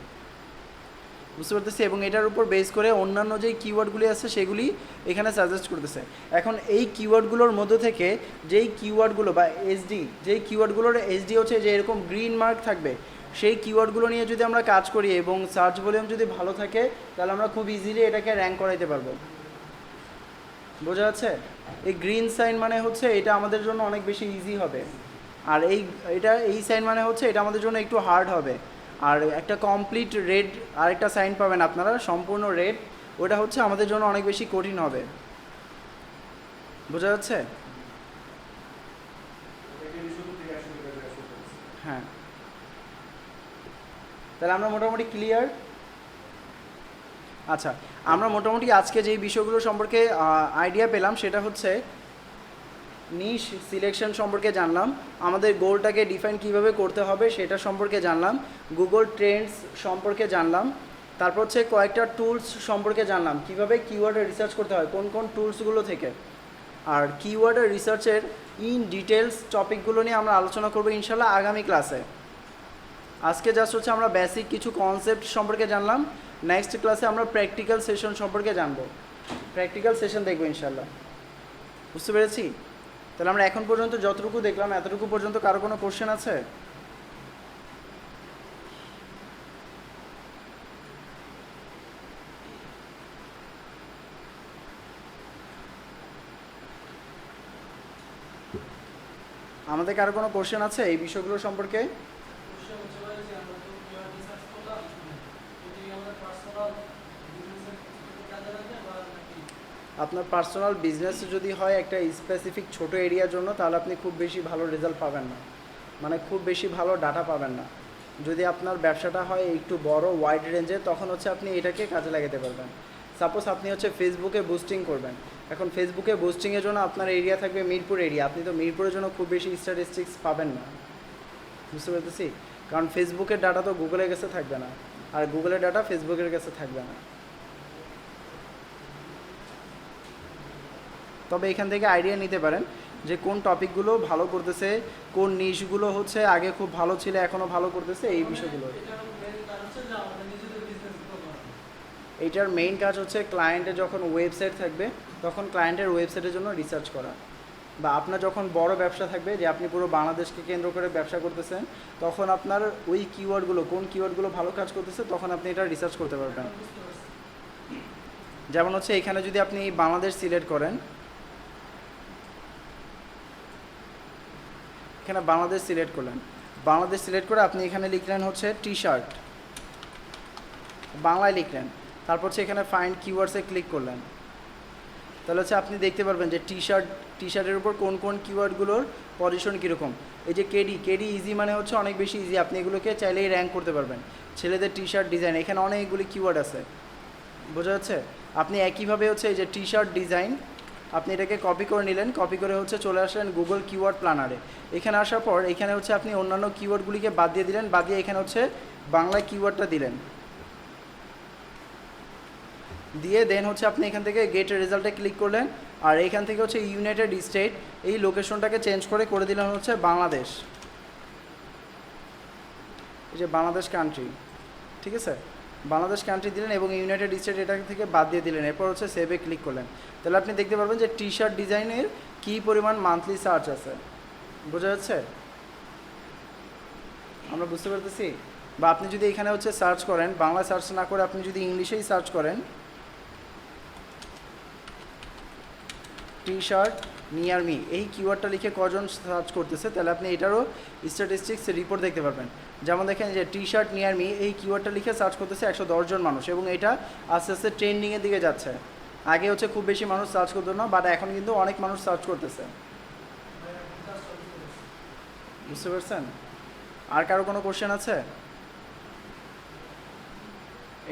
বুঝতে পারতেছি? এবং এটার উপর বেস করে অন্যান্য যেই কিওয়ার্ডগুলি আছে সেগুলি এখানে সাজেস্ট করতেছে। এখন এই কিওয়ার্ডগুলোর মধ্যে থেকে যেই কিওয়ার্ডগুলো বা এসডি, যেই কিওয়ার্ডগুলোর এসডি হচ্ছে যে এরকম গ্রিন মার্ক থাকবে, সেই কিওয়ার্ডগুলো নিয়ে যদি আমরা কাজ করি এবং সার্চ ভলিউম যদি ভালো থাকে তাহলে আমরা খুব ইজিলি এটাকে র্যাঙ্ক করাইতে পারবো, বোঝা যাচ্ছে? এই গ্রিন সাইন মানে হচ্ছে এটা আমাদের জন্য অনেক বেশি ইজি হবে, আর এই সাইন মানে হচ্ছে এটা আমাদের জন্য একটু হার্ড হবে। আর একটা কমপ্লিট রেড আরেকটা সাইন পাবেন আপনারা, সম্পূর্ণ রেড, ওটা হচ্ছে আমাদের জন্য অনেক বেশি কঠিন হবে, বোঝা যাচ্ছে? হ্যাঁ, তাহলে আমরা মোটামুটি ক্লিয়ার। আচ্ছা, আমরা মোটামুটি আজকে যেই বিষয়গুলো সম্পর্কে আইডিয়া পেলাম সেটা হচ্ছে নিশ সিলেকশন সম্পর্কে জানলাম, আমাদের গোলটাকে ডিফাইন কিভাবে করতে হবে সেটা সম্পর্কে জানলাম, গুগল ট্রেন্ডস সম্পর্কে জানলাম, তারপর হচ্ছে কয়েকটা টুলস সম্পর্কে জানলাম, কিভাবে কিওয়ার্ডে রিসার্চ করতে হয় কোন কোন টুলসগুলো থেকে। আর কিওয়ার্ডের রিসার্চের ইন ডিটেলস টপিকগুলো নিয়ে আমরা আলোচনা করবো ইনশাল্লাহ আগামী ক্লাসে। আজকে জাস্ট হচ্ছে আমরা বেসিক কিছু কনসেপ্ট সম্পর্কে জানলাম, নেক্সট ক্লাসে আমরা প্র্যাকটিক্যাল সেশন সম্পর্কে জানবো, প্র্যাকটিক্যাল সেশন দেখবো ইনশাল্লাহ, বুঝতে পেরেছি? তাহলে আমরা এখন পর্যন্ত যতটুকু দেখলাম এতটুকু পর্যন্ত কারো কোনো কোশ্চেন আছে? আমাদের কারো কোনো কোশ্চেন আছে এই বিষয়গুলো সম্পর্কে? আপনার পার্সোনাল বিজনেস যদি হয় একটা স্পেসিফিক ছোট এরিয়ার জন্য তাহলে আপনি খুব বেশি ভালো রেজাল্ট পাবেন না, মানে খুব বেশি ভালো ডাটা পাবেন না। যদি আপনার ব্যবসাটা হয় একটু বড় ওয়াইড রেঞ্জে তখন হচ্ছে আপনি এটাকে কাজে লাগাতে পারবেন। সাপোজ আপনি হচ্ছে ফেসবুকে বুস্টিং করবেন, এখন ফেসবুকে বুস্টিংয়ের জন্য আপনার এরিয়া থাকবে মিরপুর এরিয়া, আপনি তো মিরপুরের জন্য খুব বেশি স্ট্যাটিস্টিক্স পাবেন না, বুঝতে পারতেছি? কারণ ফেসবুকের ডাটা তো গুগলের কাছে থাকবে না, আর গুগলের ডাটা ফেসবুকের কাছে থাকবে না। তবে এখান থেকে আইডিয়া নিতে পারেন যে কোন টপিকগুলো ভালো করতেছে, কোন নিশগুলো হচ্ছে আগে খুব ভালো ছিল এখনও ভালো করতেছে, এই বিষয়গুলো। এইটার মেইন কাজ হচ্ছে ক্লায়েন্টের যখন ওয়েবসাইট থাকবে তখন ক্লায়েন্টের ওয়েবসাইটের জন্য রিসার্চ করা, বা আপনার যখন বড় ব্যবসা থাকবে যে আপনি পুরো বাংলাদেশকে কেন্দ্র করে ব্যবসা করতেছেন তখন আপনার ওই কিওয়ার্ডগুলো কোন কিওয়ার্ডগুলো ভালো কাজ করতেছে তখন আপনি এটা রিসার্চ করতে পারবেন। যেমন হচ্ছে এখানে যদি আপনি বাংলাদেশ সিলেক্ট করেন, এখানে বাংলাদেশ সিলেক্ট করলেন, বাংলাদেশ সিলেক্ট করে আপনি এখানে লিখলেন হচ্ছে টি শার্ট, বাংলায় লিখলেন, তারপর হচ্ছে এখানে ফাইন্ড কিওয়ার্ডসে ক্লিক করলেন, তাহলে হচ্ছে আপনি দেখতে পারবেন যে টি শার্টের উপর কোন কোন কিওয়ার্ডগুলোর পজিশন কীরকম। এই যে কেডি ইজি মানে হচ্ছে অনেক বেশি ইজি, আপনি এগুলোকে চাইলেই র্যাঙ্ক করতে পারবেন। ছেলেদের টি শার্ট ডিজাইন, এখানে অনেকগুলি কিওয়ার্ড আছে, বোঝা যাচ্ছে? আপনি একইভাবে হচ্ছে এই যে টি শার্ট ডিজাইন, আপনি এটাকে কপি করে নিলেন, কপি করে হচ্ছে চলে আসলেন গুগল কিওয়ার্ড প্ল্যানারে, এখানে আসার পর এখানে হচ্ছে আপনি অন্যান্য কিওয়ার্ডগুলিকে বাদ দিয়ে দিলেন, বাদ দিয়ে এখানে হচ্ছে বাংলা কিওয়ার্ডটা দিলেন, দিয়ে দেন হচ্ছে আপনি এখান থেকে গেট রেজাল্টে ক্লিক করলেন, আর এখান থেকে হচ্ছে ইউনাইটেড স্টেট এই লোকেশনটাকে চেঞ্জ করে দিলেন হচ্ছে বাংলাদেশ, এই যে বাংলাদেশ কান্ট্রি, ঠিক আছে? বাংলাদেশ কান্ট্রি দিলেন এবং ইউনাইটেড স্টেট এটা থেকে বাদ দিয়ে দিলেন, এরপর হচ্ছে সেভে ক্লিক করলেন, তাহলে আপনি দেখতে পারবেন যে টি শার্ট ডিজাইনের কী পরিমাণ মান্থলি সার্চ আছে, বোঝা যাচ্ছে? আমরা বুঝতে পারতেছি? বা আপনি যদি এখানে হচ্ছে সার্চ করেন, বাংলা সার্চ না করে আপনি যদি ইংলিশেই সার্চ করেন টি শার্ট নিয়ার মি, এই কিওয়ার্ডটা লিখে কজন সার্চ করতেছে তাহলে আপনি এটারও স্ট্যাটিস্টিক্স রিপোর্ট দেখতে পারবেন। যেমন দেখেন যে টি শার্ট নিয়ার মি এই কিওয়ার্ডটা লিখে সার্চ করতেছে 110 জন মানুষ, এবং এটা আস্তে আস্তে ট্রেন্ডিংয়ের দিকে যাচ্ছে। আগে হচ্ছে খুব বেশি মানুষ সার্চ করতো না, বাট এখন কিন্তু অনেক মানুষ সার্চ করতেছে, বুঝতে পারছেন? আর কারো কোনো কোশ্চেন আছে?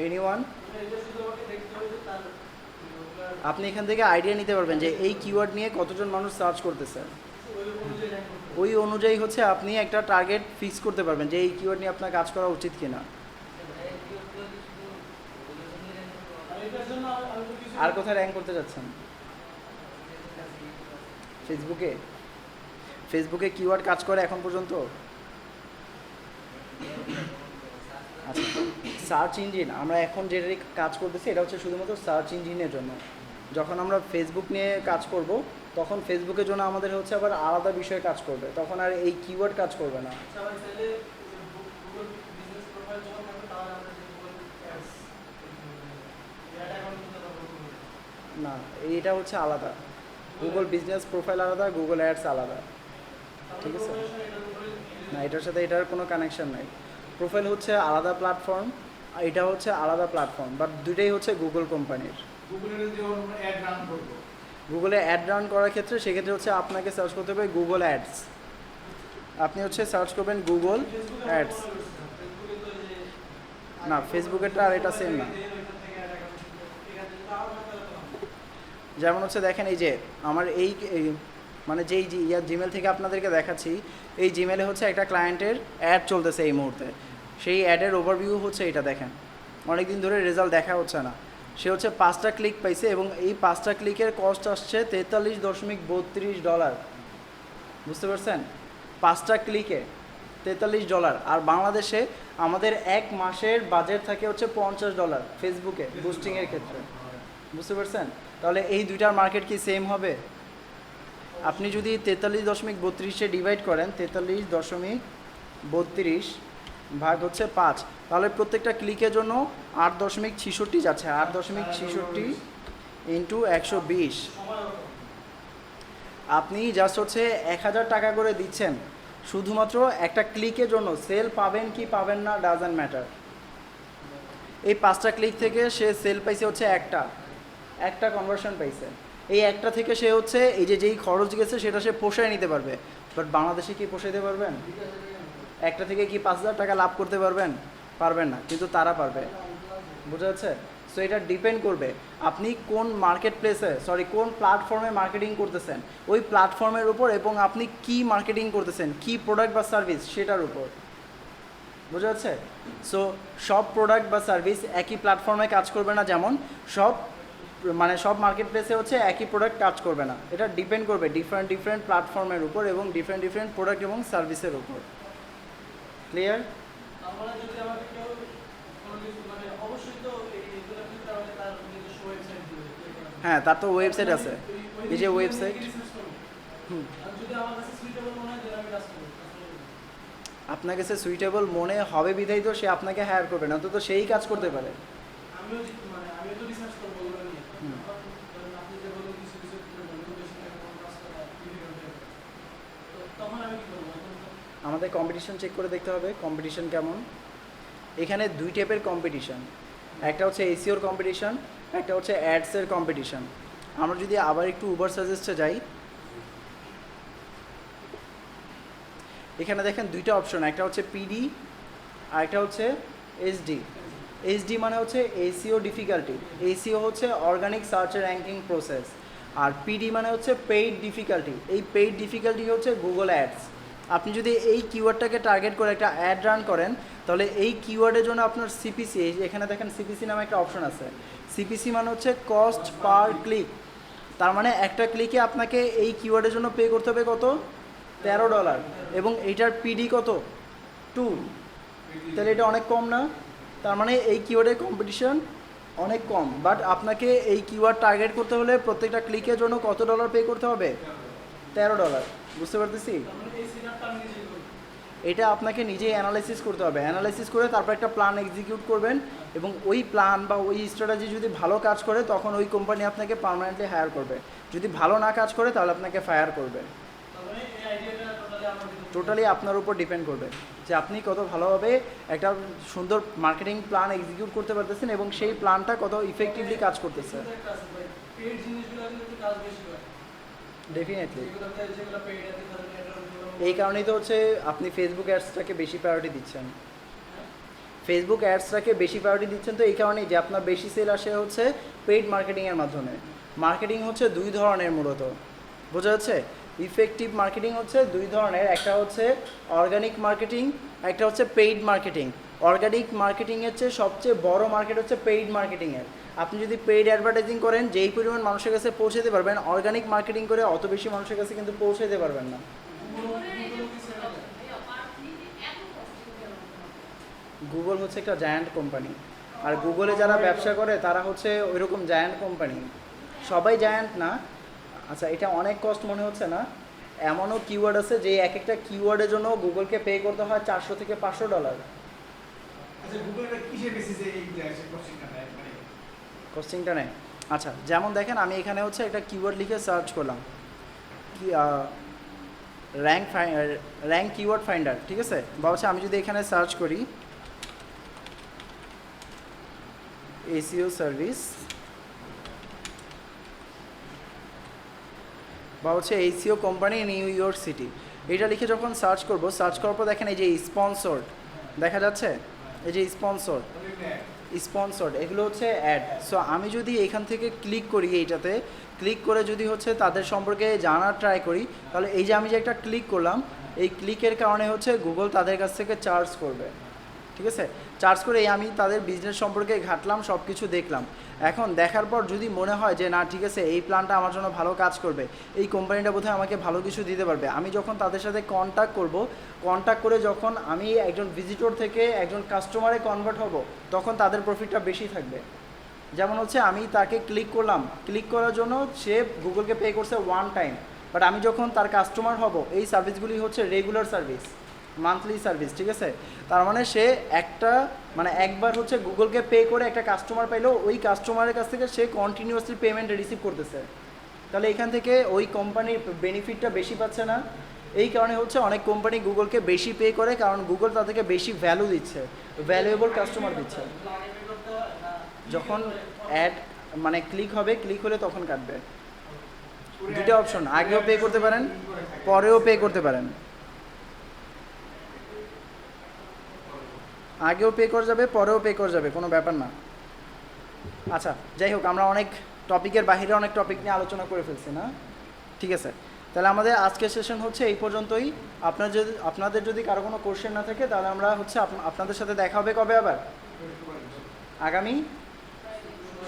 এনিওয়ান? আপনি এখান থেকে আইডিয়া নিতে পারবেন যে এই কিওয়ার্ড নিয়ে কতজন মানুষ সার্চ করতেছে। ওই অনুযায়ী হচ্ছে আপনি একটা টার্গেট ফিক্স করতে পারবেন যে এই কিওয়ার্ড নিয়ে আপনার কাজ করা উচিত কিনা। আর কোথায় র্যাঙ্ক করতে যাচ্ছেন? ফেসবুকে? ফেসবুকে কিওয়ার্ড কাজ করে এখন পর্যন্ত? আচ্ছা, সার্চ ইঞ্জিন আমরা এখন যেটা কাজ করতেছি এটা হচ্ছে শুধুমাত্র সার্চ ইঞ্জিনের জন্য। যখন আমরা ফেসবুক নিয়ে কাজ করব তখন ফেসবুকের জন্য আমাদের হচ্ছে আবার আলাদা বিষয়ে কাজ করবে, তখন আর এই কিওয়ার্ড কাজ করবে না। না, এইটা হচ্ছে আলাদা। গুগল বিজনেস প্রোফাইল আলাদা, গুগল অ্যাডস আলাদা, ঠিক আছে? না, এটার সাথে এটার কোনো কানেকশন নাই। প্রোফাইল হচ্ছে আলাদা প্ল্যাটফর্ম, এটা হচ্ছে আলাদা প্ল্যাটফর্ম, বাট দুইটাই হচ্ছে গুগল কোম্পানির। গুগলে অ্যাড রান করার ক্ষেত্রে সেক্ষেত্রে হচ্ছে আপনাকে সার্চ করতে হবে গুগল অ্যাডস। আপনি হচ্ছে সার্চ করবেন গুগল অ্যাডস। না, ফেসবুকেরটা আর এটা সেম না। যেমন হচ্ছে দেখেন, এই যে আমার মানে যেই জিমেল থেকে আপনাদেরকে দেখাচ্ছি, এই জিমেলে হচ্ছে একটা ক্লায়েন্টের অ্যাড চলতেছে এই মুহূর্তে। সেই অ্যাডের ওভারভিউ হচ্ছে এটা, দেখেন অনেক দিন ধরে রেজাল্ট দেখা হচ্ছে না। সে হচ্ছে 5টা ক্লিক পাইছে এবং এই 5টা ক্লিকের কস্ট আসছে $43.32। বুঝতে পারছেন? 5টা ক্লিকে $43। আর বাংলাদেশে আমাদের এক মাসের বাজেট থাকে হচ্ছে $50 ফেসবুকে বুস্টিংয়ের ক্ষেত্রে। বুঝতে পারছেন? তাহলে এই দুইটার মার্কেট কি সেম হবে? আপনি যদি 43.32-এ ডিভাইড করেন, 43.32 ভাগ হচ্ছে 5, তাহলে প্রত্যেকটা ক্লিকের জন্য 8.66 যাচ্ছে। 8.66 ইন্টু 120। আপনি জাস্ট হচ্ছে 1000 টাকা করে দিচ্ছেন শুধুমাত্র একটা ক্লিকের জন্য। সেল পাবেন কি পাবেন না ডাজন্ট ম্যাটার। এই 5টা ক্লিক থেকে সে সেল পাইছে হচ্ছে একটা কনভার্সন পাইছে। এই একটা থেকে সে হচ্ছে এই যেই খরচ গেছে সেটা সে পোষায় নিতে পারবে। বাট বাংলাদেশে কি পোষাইতে পারবেন? একটা থেকে কি 5000 টাকা লাভ করতে পারবেন? পারবেন না, কিন্তু তারা পারবে। বোঝা যাচ্ছে? সো এটা ডিপেন্ড করবে আপনি কোন মার্কেট প্লেসে, কোন প্ল্যাটফর্মে মার্কেটিং করতেছেন, ওই প্ল্যাটফর্মের উপর, এবং আপনি কি মার্কেটিং করতেছেন, কি প্রোডাক্ট বা সার্ভিস সেটার উপর। বোঝা যাচ্ছে? সো সব প্রোডাক্ট বা সার্ভিস একই প্ল্যাটফর্মে কাজ করবে না, যেমন সব মার্কেট প্লেসে হচ্ছে একই প্রোডাক্ট কাজ করবে না। এটা ডিপেন্ড করবে ডিফারেন্ট প্ল্যাটফর্মের উপর এবং ডিফারেন্ট প্রোডাক্ট এবং সার্ভিসের উপর। ক্লিয়ার? হ্যাঁ, তার তো ওয়েবসাইট আছে। এই যে ওয়েবসাইট, আপনার কাছে সুইটেবল মনে হবে বিধায় তো সে আপনাকে হায়ার করবে না, তো সেই কাজ করতে পারে। আমাদের কম্পিটিশন চেক করে দেখতে হবে কম্পিটিশন কেমন। এখানে 2 টাইপের কম্পিটিশন, একটা হচ্ছে এসইওর কম্পিটিশন, একটা হচ্ছে অ্যাডসের কম্পিটিশন। আমরা যদি আবার একটু উবার সাজেস্টে যাই, এখানে দেখেন 2টা অপশন, একটা হচ্ছে পিডি আর একটা হচ্ছে এসডি। এসডি মানে হচ্ছে এসইও ডিফিকাল্টি, এসইও হচ্ছে অর্গানিক সার্চ র্যাঙ্কিং প্রসেস। আর পিডি মানে হচ্ছে পেইড ডিফিকাল্টি। এই পেইড ডিফিকাল্টি হচ্ছে গুগল অ্যাডস। আপনি যদি এই কিওয়ার্ডটাকে টার্গেট করে একটা অ্যাড রান করেন, তাহলে এই কিওয়ার্ডের জন্য আপনার সিপিসি, এখানে দেখেন সিপিসি নামে একটা অপশন আছে। সিপিসি মানে হচ্ছে কস্ট পার ক্লিক। তার মানে একটা ক্লিকে আপনাকে এই কিওয়ার্ডের জন্য পে করতে হবে কত? $13। এবং এইটার পিডি কত? 2। তাহলে এটা অনেক কম না? তার মানে এই কিওয়ার্ডের কম্পিটিশন অনেক কম। বাট আপনাকে এই কিওয়ার্ড টার্গেট করতে হলে প্রত্যেকটা ক্লিকের জন্য কত ডলার পে করতে হবে? $13। বুঝতে পারতেছি? এটা আপনাকে নিজেই অ্যানালাইসিস করতে হবে। অ্যানালাইসিস করে তারপর একটা প্ল্যান এক্সিকিউট করবেন, এবং ওই প্ল্যান বা ওই স্ট্র্যাটেজি যদি ভালো কাজ করে তখন ওই কোম্পানি আপনাকে পার্মানেন্টলি হায়ার করবে। যদি ভালো না কাজ করে তাহলে আপনাকে ফায়ার করবে। টোটালি আপনার উপর ডিপেন্ড করবে যে আপনি কত ভালোভাবে একটা সুন্দর মার্কেটিং প্ল্যান এক্সিকিউট করতে পারতেছেন এবং সেই প্ল্যানটা কত ইফেক্টিভলি কাজ করতেছে। ডেফিনেটলি। এই কারণেই তো হচ্ছে আপনি ফেসবুক অ্যাডসটাকে বেশি প্রায়োরিটি দিচ্ছেন। ফেসবুক অ্যাডসটাকে বেশি প্রায়োরিটি দিচ্ছেন তো এই কারণেই যে আপনার বেশি সেল আসে হচ্ছে পেইড মার্কেটিংয়ের মাধ্যমে। মার্কেটিং হচ্ছে দুই ধরনের মূলত, বোঝা যাচ্ছে? ইফেক্টিভ মার্কেটিং হচ্ছে দুই ধরনের, একটা হচ্ছে অর্গানিক মার্কেটিং, একটা হচ্ছে পেইড মার্কেটিং। অর্গানিক মার্কেটিংয়ের চেয়ে সবচেয়ে বড় মার্কেট হচ্ছে পেইড মার্কেটিংয়ের। আপনি যদি পেইড অ্যাডভার্টাইজিং করেন যেই পরিমাণ মানুষের কাছে পৌঁছাতে পারবেন, অর্গানিক মার্কেটিং করে অত বেশি মানুষের কাছে কিন্তু পৌঁছাতে পারবেন না। গুগল হচ্ছে একটা জায়ান্ট কোম্পানি, আর গুগলে যারা ব্যবসা করে তারা হচ্ছে ওইরকম জায়ান্ট কোম্পানি। সবাই জায়ান্ট না। আচ্ছা, এটা অনেক কষ্ট মনে হচ্ছে না? এমনও কিওয়ার্ড আছে যে এক একটা কিওয়ার্ডের জন্য গুগলকে পে করতে হয় $400 থেকে $500। কস্টিংটা নেয়। আচ্ছা, যেমন দেখেন আমি এখানে হচ্ছে একটা কিওয়ার্ড লিখে সার্চ করলাম, কি র্যাঙ্ক কিওয়ার্ড ফাইন্ডার, ঠিক আছে? বা হচ্ছে আমি যদি এখানে সার্চ করি এসইও সার্ভিস, বা হচ্ছে SEO company new York city, এটা লিখে যখন সার্চ করব, সার্চ করার পর দেখেন এই যে স্পন্সর্ড দেখা যাচ্ছে, এই যে স্পন্সর্ড এগুলো হচ্ছে অ্যাড। সো আমি যদি এখান থেকে ক্লিক করি, এইটাতে ক্লিক করে যদি হচ্ছে তাদের সম্পর্কে জানার ট্রাই করি, তাহলে এই যে আমি যে একটা ক্লিক করলাম, এই ক্লিকের কারণে হচ্ছে গুগল তাদের কাছ থেকে চার্জ করবে, ঠিক আছে? চার্জ করে আমি তাদের বিজনেস সম্পর্কে ঘাটলাম, সব কিছু দেখলাম। এখন দেখার পর যদি মনে হয় যে না ঠিক আছে এই প্ল্যানটা আমার জন্য ভালো কাজ করবে, এই কোম্পানিটা বোধহয় আমাকে ভালো কিছু দিতে পারবে, আমি যখন তাদের সাথে কন্ট্যাক্ট করব, কন্ট্যাক্ট করে যখন আমি একজন ভিজিটর থেকে একজন কাস্টমারে কনভার্ট হব, তখন তাদের প্রফিটটা বেশি থাকবে। যেমন হচ্ছে আমি তাকে ক্লিক করলাম, ক্লিক করার জন্য সে গুগলকে পে করছে ওয়ান টাইম, বাট আমি যখন তার কাস্টমার হব, এই সার্ভিসগুলি হচ্ছে রেগুলার সার্ভিস, মান্থলি সার্ভিস, ঠিক আছে? তার মানে সে একবার হচ্ছে গুগলকে পে করে একটা কাস্টমার পাইলো, ওই কাস্টমারের কাছ থেকে সে কন্টিনিউয়াসলি পেমেন্ট রিসিভ করতেছে। তাহলে এখান থেকে ওই কোম্পানির বেনিফিটটা বেশি পাচ্ছে না? এই কারণে হচ্ছে অনেক কোম্পানি গুগলকে বেশি পে করে, কারণ গুগল তাদেরকে বেশি ভ্যালু দিচ্ছে, ভ্যালুয়েবল কাস্টমার দিচ্ছে। যখন অ্যাড ক্লিক হবে, ক্লিক হলে তখন কাটবে। দুটো অপশন, আগেও পে করতে পারেন, পরেও পে করতে পারেন। আগেও পে করা যাবে, পরেও পে করা যাবে, কোনো ব্যাপার না। আচ্ছা, যাই হোক, আমরা অনেক টপিকের বাইরে অনেক টপিক নিয়ে আলোচনা করে ফেলছি না? ঠিক আছে, তাহলে আমাদের আজকের সেশন হচ্ছে এই পর্যন্তই। আপনাদের যদি কারো কোনো কোশ্চেন না থাকে, তাহলে আমরা হচ্ছে আপনাদের সাথে দেখা হবে কবে আবার? আগামী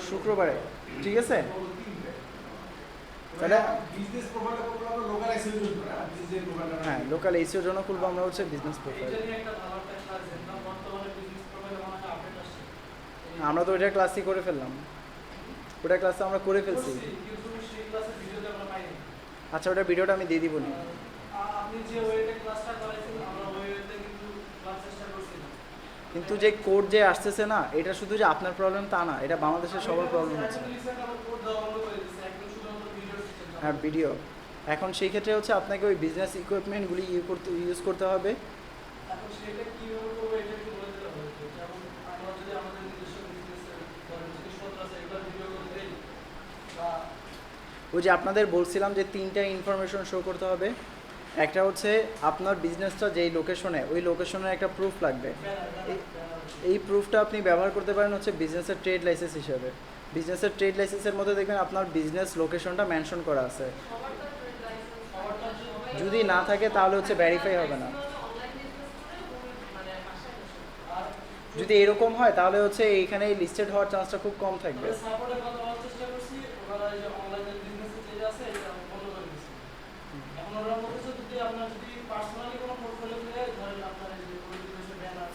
শুক্রবারে, ঠিক আছে? তাহলে হ্যাঁ, লোকাল এসিওর জন্য খুলবো আমরা হচ্ছে বিজনেস প্রোফাইল। আমরা তো ওইটা ক্লাসই করে ফেললাম, ওটা ক্লাসে আমরা করে ফেলছি। আচ্ছা, ওটা ভিডিওটা আমি দিয়ে দিব নি। কিন্তু যে কোড যে আসতেছে না, এটা শুধু যে আপনার প্রবলেম তা না, এটা বাংলাদেশের সবার প্রবলেম হচ্ছে। হ্যাঁ, ভিডিও। এখন সেই ক্ষেত্রে হচ্ছে আপনাকে ওই বিজনেস ইকুইপমেন্টগুলি ইউজ করতে হবে। ওই যে আপনাদের বলছিলাম যে 3টা ইনফরমেশন শো করতে হবে। একটা হচ্ছে আপনার বিজনেসটা যেই লোকেশনে, ওই লোকেশনের একটা প্রুফ লাগবে। এই প্রুফটা আপনি ব্যবহার করতে পারেন হচ্ছে বিজনেসের ট্রেড লাইসেন্স হিসেবে। বিজনেসের ট্রেড লাইসেন্সের মধ্যে দেখবেন আপনার বিজনেস লোকেশনটা মেনশন করা আছে। যদি না থাকে তাহলে হচ্ছে ভেরিফাই হবে না। যদি এরকম হয় তাহলে হচ্ছে এইখানে লিস্টেড হওয়ার চান্সটা খুব কম থাকবে।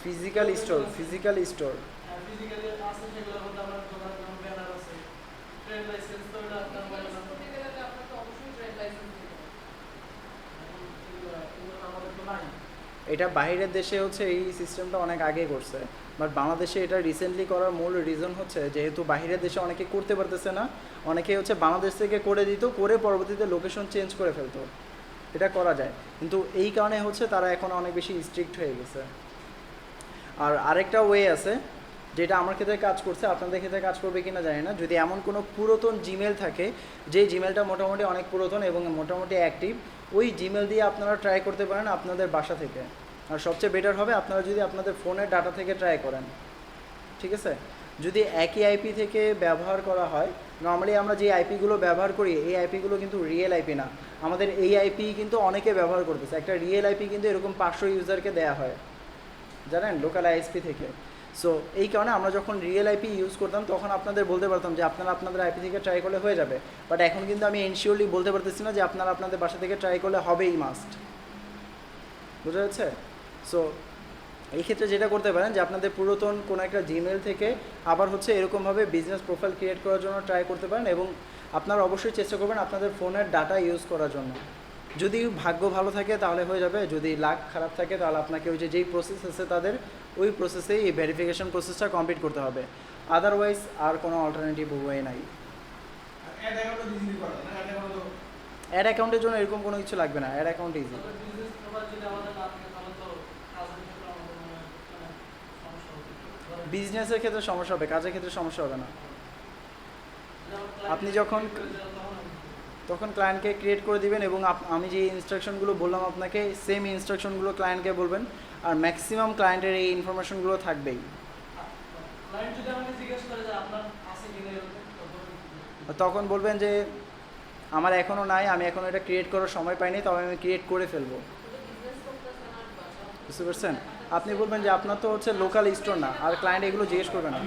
ফিজিক্যাল স্টোর এটা বাইরের দেশে হচ্ছে এই সিস্টেমটা অনেক আগে করছে, বাট বাংলাদেশে এটা রিসেন্টলি করার মূল রিজন হচ্ছে যেহেতু বাইরের দেশে অনেকে করতে পারতেছে না, অনেকে হচ্ছে বাংলাদেশ থেকে করে দিত, করে পরবর্তীতে লোকেশন চেঞ্জ করে ফেলতো। এটা করা যায়, কিন্তু এই কারণে হচ্ছে তারা এখন অনেক বেশি স্ট্রিক্ট হয়ে গেছে। আর আরেকটা ওয়ে আছে যেটা আমার ক্ষেত্রে কাজ করছে, আপনাদের ক্ষেত্রে কাজ করবে কিনা জানি না। যদি এমন কোনো পুরাতন জিমেল থাকে, যে জিমেলটা মোটামুটি অনেক পুরাতন এবং মোটামুটি অ্যাক্টিভ, ওই জিমেল দিয়ে আপনারা ট্রাই করতে পারেন আপনাদের বাসা থেকে। আর সবচেয়ে বেটার হবে আপনারা যদি আপনাদের ফোনের ডাটা থেকে ট্রাই করেন, ঠিক আছে? যদি একই আইপি থেকে ব্যবহার করা হয়, নর্মালি আমরা যে আইপিগুলো ব্যবহার করি এই আইপিগুলো কিন্তু রিয়েল আইপি না। আমাদের এই আইপি কিন্তু অনেকে ব্যবহার করতেছে। একটা রিয়েল আইপি কিন্তু এরকম 500 ইউজারকে দেওয়া হয়, জানেন, লোকাল আইএসপি থেকে। সো এই কারণে আমরা যখন রিয়েল আইপি ইউজ করতাম তখন আপনাদের বলতে পারতাম যে আপনারা আপনাদের আইপি থেকে ট্রাই করলে হয়ে যাবে। বাট এখন কিন্তু আমি এনশিওরলি বলতে পারতেছি না যে আপনারা আপনাদের বাসা থেকে ট্রাই করলে হবেই মাস্ট। বুঝা যাচ্ছে? সো এই ক্ষেত্রে যেটা করতে পারেন যে আপনাদের পুরাতন কোনো একটা জিমেল থেকে আবার হচ্ছে এরকমভাবে বিজনেস প্রোফাইল ক্রিয়েট করার জন্য ট্রাই করতে পারেন, এবং আপনারা অবশ্যই চেষ্টা করবেন আপনাদের ফোনের ডাটা ইউজ করার জন্য। যদি ভাগ্য ভালো থাকে তাহলে হয়ে যাবে, যদি লাক খারাপ থাকে তাহলে আপনাকে ওই যেই প্রসেস আছে তাদের ওই প্রসেসেই এই ভেরিফিকেশন প্রসেসটা কমপ্লিট করতে হবে। আদারওয়াইজ আর কোনো অল্টারনেটিভ ওয়ে নাই। অ্যাড অ্যাকাউন্টের জন্য এরকম কোনো কিছু লাগবে না, অ্যাড অ্যাকাউন্ট ইজি। বিজনেসের ক্ষেত্রে সমস্যা হবে, কাজের ক্ষেত্রে সমস্যা হবে না। আপনি যখন তখন ক্লায়েন্টকে ক্রিয়েট করে দিবেন এবং আমি যে ইনস্ট্রাকশনগুলো বললাম আপনাকে সেম ইনস্ট্রাকশনগুলো ক্লায়েন্টকে বলবেন, আর ম্যাক্সিমাম ক্লায়েন্টের এই ইনফরমেশনগুলো থাকবেই। তখন বলবেন যে আমার এখনও নাই, আমি এখনও এটা ক্রিয়েট করার সময় পাইনি, তবে আমি ক্রিয়েট করে ফেলবো। বুঝতে পারছেন? আপনি বলবেন যে আপনার তো হচ্ছে লোকাল স্টোর না, আর ক্লায়েন্ট এগুলো জিজ্ঞেস করবে না।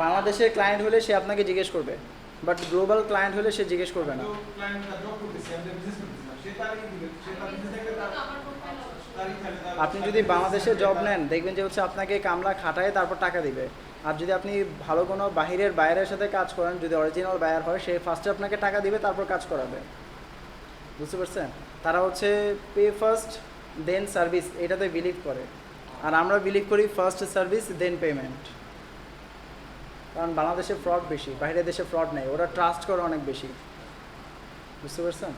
বাংলাদেশের ক্লায়েন্ট হলে সে আপনাকে জিজ্ঞেস করবে, বাট গ্লোবাল ক্লায়েন্ট হলে সে জিজ্ঞেস করবে না। আপনি যদি বাংলাদেশে জব নেন দেখবেন যে হচ্ছে আপনাকে কামলা খাটায় তারপর টাকা দিবে। আর যদি আপনি ভালো কোনো বাহিরের বায়ারের সাথে কাজ করেন, যদি অরিজিনাল বায়ার হয়, সে ফার্স্টে আপনাকে টাকা দিবে তারপর কাজ করাবে। বুঝতে পারছেন? তারা হচ্ছে পে ফার্স্ট দেন সার্ভিস, এটাতে বিলিভ করে। আর আমরা বিলিভ করি ফার্স্ট সার্ভিস দেন পেমেন্ট। কারণ বাংলাদেশে ফ্রড বেশি, বাইরের দেশে ফ্রড নেই, ওরা ট্রাস্ট করে অনেক বেশি। বুঝতে পারছেন?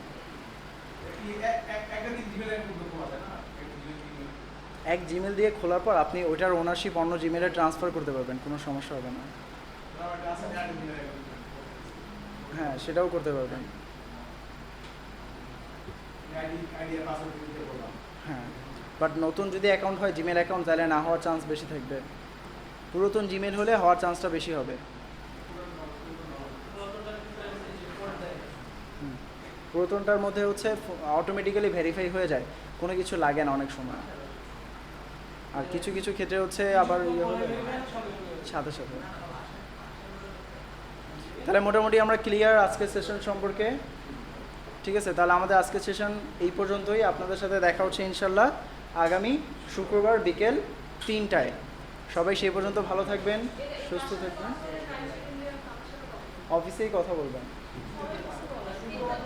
এক জিমেল দিয়ে খোলার পর আপনি ওইটার ওনারশিপ অন্য জিমেলে ট্রান্সফার করতে পারবেন, কোনো সমস্যা হবে না। হ্যাঁ, সেটাও করতে পারবেন। হ্যাঁ, বাট নতুন যদি অ্যাকাউন্ট হয়, জিমেল অ্যাকাউন্ট, তাহলে না হওয়ার চান্স বেশি থাকবে। পুরাতন জিমেল হলে হওয়ার চান্সটা বেশি হবে। পুরাতনটার মধ্যে হচ্ছে অটোমেটিক্যালি ভেরিফাই হয়ে যায়, কোনো কিছু লাগে না অনেক সময়। আর কিছু কিছু ক্ষেত্রে হচ্ছে আবার ইয়ে হলে সাথে সাথে। তাহলে মোটামুটি আমরা ক্লিয়ার আজকের সেশন সম্পর্কে। ঠিক আছে, তাহলে আমাদের আজকের সেশন এই পর্যন্তই। আপনাদের সাথে দেখা হচ্ছে ইনশাল্লাহ আগামী শুক্রবার বিকেল 3টায়। সবাই সেই পর্যন্ত ভালো থাকবেন, সুস্থ থাকবেন, অফিসেই কথা বলবেন।